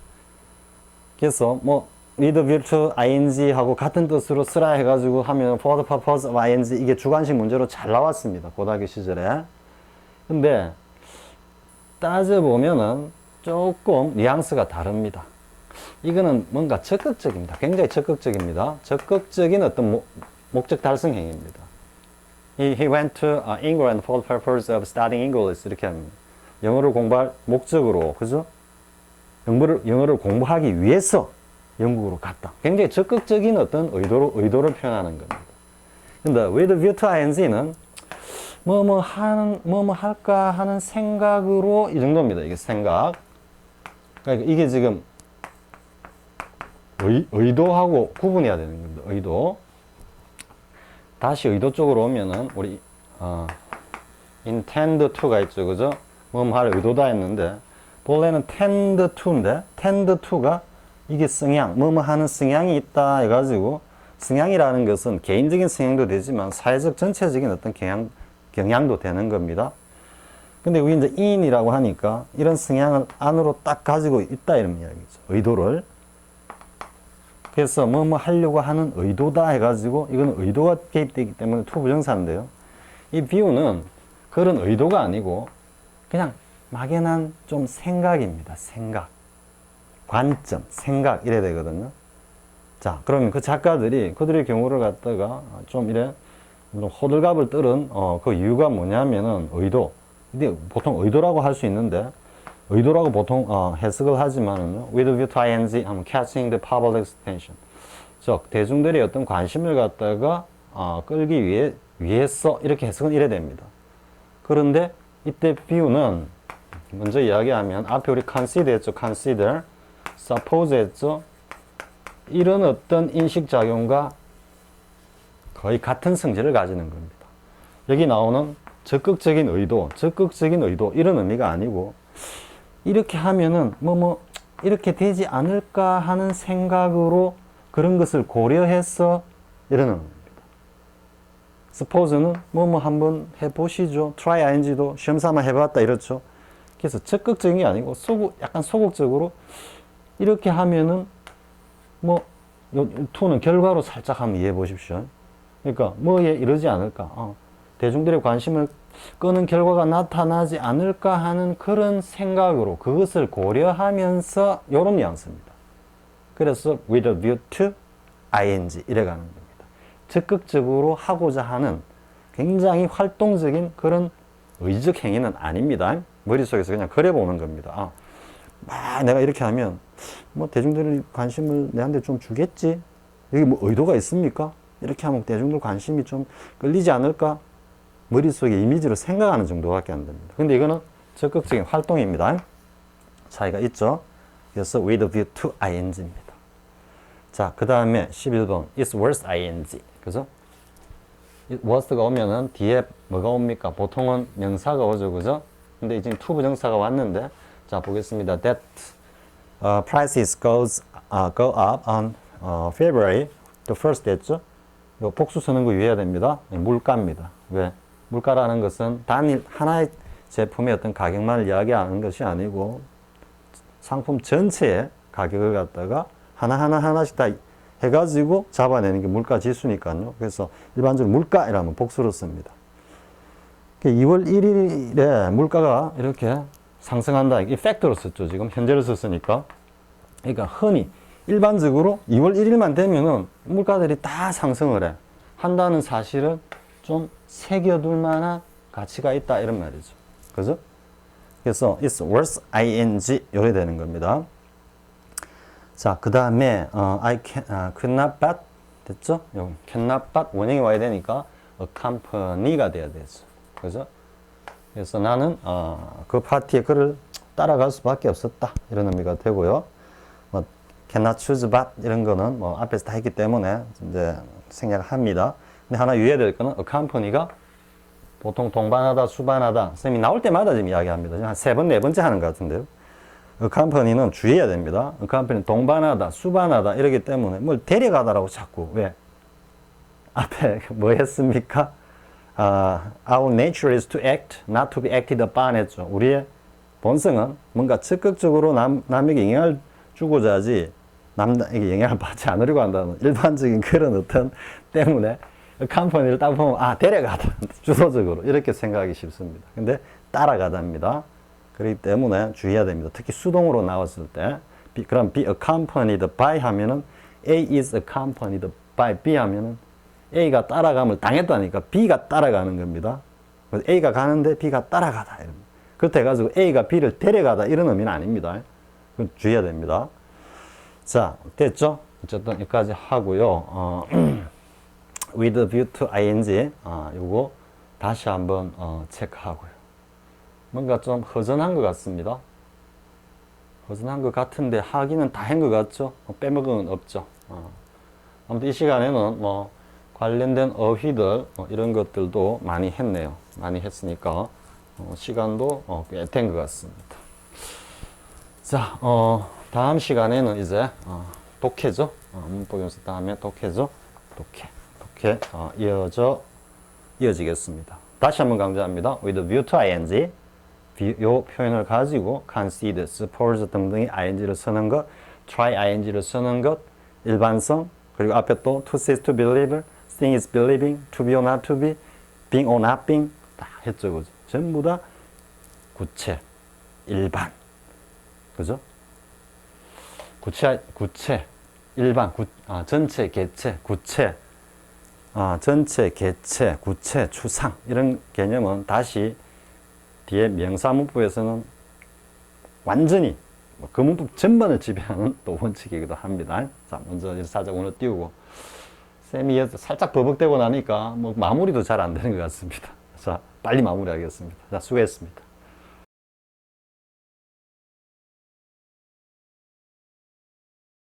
그래서 with a view to ing 하고 같은 뜻으로 쓰라 해가지고 하면 for the purpose of ing 이게 주관식 문제로 잘 나왔습니다. 고등학교 시절에. 근데 따져보면은 조금 뉘앙스가 다릅니다. 이거는 뭔가 적극적입니다. 굉장히 적극적입니다. 적극적인 어떤 목적 달성 행위입니다. He went to England for the purpose of studying English 이렇게 합니다. 영어를 공부할 목적으로, 그죠? 영어를 공부하기 위해서 영국으로 갔다. 굉장히 적극적인 어떤 의도를 표현하는 겁니다. 근데 with view to ing는 뭐 할까 하는 생각으로 이 정도입니다. 이게 생각. 그러니까 이게 지금 의도하고 구분해야 되는 겁니다. 의도. 다시 의도 쪽으로 오면은 우리 intend to가 있죠, 그죠? 할 의도다 했는데 본래는 tend to인데 tend to가 이게 성향, 하는 성향이 있다 해가지고 성향이라는 것은 개인적인 성향도 되지만 사회적 전체적인 어떤 경향도 되는 겁니다. 근데 여기 이제 in이라고 하니까 이런 성향을 안으로 딱 가지고 있다 이런 이야기죠. 의도를. 그래서 하려고 하는 의도다 해가지고 이건 의도가 개입되기 때문에 to 부정사인데요. 이 view는 그런 의도가 아니고 그냥 막연한 좀 생각입니다. 생각. 관점, 생각 이래야 되거든요. 자, 그러면 그 작가들이 그들의 경우를 갖다가 좀 이래 호들갑을 떨은 그 이유가 뭐냐면은 의도. 근데 보통 의도라고 할 수 있는데 의도라고 보통 해석을 하지만은요. with view to ing 하면 catching the public's attention. 즉 대중들의 어떤 관심을 갖다가 끌기 위해서 이렇게 해석은 이래 됩니다. 그런데 이때 view는 먼저 이야기하면 앞에 우리 consider 했죠. consider, suppose 했죠. 이런 어떤 인식작용과 거의 같은 성질을 가지는 겁니다. 여기 나오는 적극적인 의도 이런 의미가 아니고 이렇게 하면은 이렇게 되지 않을까 하는 생각으로 그런 것을 고려해서 이러는 겁니다. suppose는 한번 해보시죠. try ing도 시험삼아 해봤다 이렇죠. 그래서 적극적인 게 아니고 약간 소극적으로 이렇게 하면은 to는 결과로 살짝 한번 이해해 보십시오. 그러니까 이러지 않을까. 대중들의 관심을 끄는 결과가 나타나지 않을까 하는 그런 생각으로 그것을 고려하면서 이런 뉘앙스입니다. 그래서 with a view to ing 이래 가는 겁니다. 적극적으로 하고자 하는 굉장히 활동적인 그런 의지적 행위는 아닙니다. 머릿속에서 그냥 그려보는 겁니다. 내가 이렇게 하면 대중들의 관심을 내한테 좀 주겠지? 여기 의도가 있습니까? 이렇게 하면 대중들 관심이 좀 끌리지 않을까? 머릿속에 이미지로 생각하는 정도밖에 안 됩니다. 근데 이거는 적극적인 활동입니다. 차이가 있죠? 그래서 with a view to ing입니다. 자, 그 다음에 11번 it's worth ing. 그죠? worth가 오면은 뒤에 뭐가 옵니까? 보통은 명사가 오죠. 그죠? 근데 지금 to 부정사가 왔는데 자, 보겠습니다. That prices go up on February the 1st 됐죠? 요 복수 쓰는 거 유의해야 됩니다. 물가입니다. 왜? 물가라는 것은 단일 하나의 제품의 어떤 가격만을 이야기하는 것이 아니고 상품 전체의 가격을 갖다가 하나씩 다 해가지고 잡아내는 게 물가 지수니까요. 그래서 일반적으로 물가 이라면 복수로 씁니다. 2월 1일에 물가가 이렇게 상승한다. 이 팩트로 썼죠. 지금 현재를 썼으니까. 그러니까 흔히 일반적으로 2월 1일만 되면은 물가들이 다 상승을 한다는 사실을 좀 새겨둘 만한 가치가 있다 이런 말이죠. 그죠? 그래서 it's worth ing 요래 되는 겁니다. 자, 그 다음에 could not but 됐죠? 요 cannot but 원형이 와야 되니까 accompany가 돼야 되죠. 그죠? 그래서 나는 그 파티에 그를 따라갈 수밖에 없었다 이런 의미가 되고요. cannot choose but 이런 거는 앞에서 다 했기 때문에 이제 생략합니다. 근데 하나 유의해야 될 거는 accompany가 보통 동반하다, 수반하다 선생님이 나올 때마다 지금 이야기합니다. 지금 한 3번, 4번째 하는 것 같은데요. accompany는 주의해야 됩니다. accompany는 동반하다, 수반하다 이러기 때문에 뭘 데려가다라고 자꾸 왜? 앞에 뭐 했습니까? Our nature is to act, not to be acted upon 했죠. 우리의 본성은 뭔가 적극적으로 남에게 영향을 주고자 하지 남에게 영향을 받지 않으려고 한다는 일반적인 그런 어떤 때문에 컴퍼니를 딱 보면 데려가다 주도적으로 이렇게 생각하기 쉽습니다. 근데 따라가다입니다. 그렇기 때문에 주의해야 됩니다. 특히 수동으로 나왔을 때 그럼 be accompanied by 하면은 A is accompanied by B 하면은 A가 따라감을 당했다니까 B가 따라가는 겁니다. 그래서 A가 가는데 B가 따라가다. 그렇다 해가지고 A가 B를 데려가다 이런 의미는 아닙니다. 그건 주의해야 됩니다. 자, 됐죠? 어쨌든 여기까지 하고요. with a view to ing 요거 다시 한번 체크하고요. 뭔가 좀 허전한 것 같습니다. 허전한 것 같은데 하기는 다 한 것 같죠? 빼먹은 건 없죠. 아무튼 이 시간에는 관련된 어휘들 이런 것들도 많이 했네요. 많이 했으니까 시간도 꽤 된 것 같습니다. 자, 다음 시간에는 이제 독해죠. 문법연습 다음에 독해죠. 독해 이어지겠습니다. 다시 한번 강조합니다. with view to ing 요 표현을 가지고 consider, suppose 등등의 ing를 쓰는 것, try ing를 쓰는 것, 일반성, 그리고 앞에 또 to see is to believe, seeing is believing, to be or not to be, being or not being 다 했죠. 그죠? 전부 다 구체, 일반. 그죠? 구체, 일반, 전체, 개체, 구체, 전체, 개체, 구체, 추상 이런 개념은 다시 뒤에 명사문법에서는 완전히 그 문법 전반을 지배하는 또 원칙이기도 합니다. 자, 먼저 살짝 오늘 띄우고 쌤이 살짝 버벅대고 나니까 뭐 마무리도 잘 안 되는 것 같습니다. 자, 빨리 마무리하겠습니다. 자, 수고했습니다.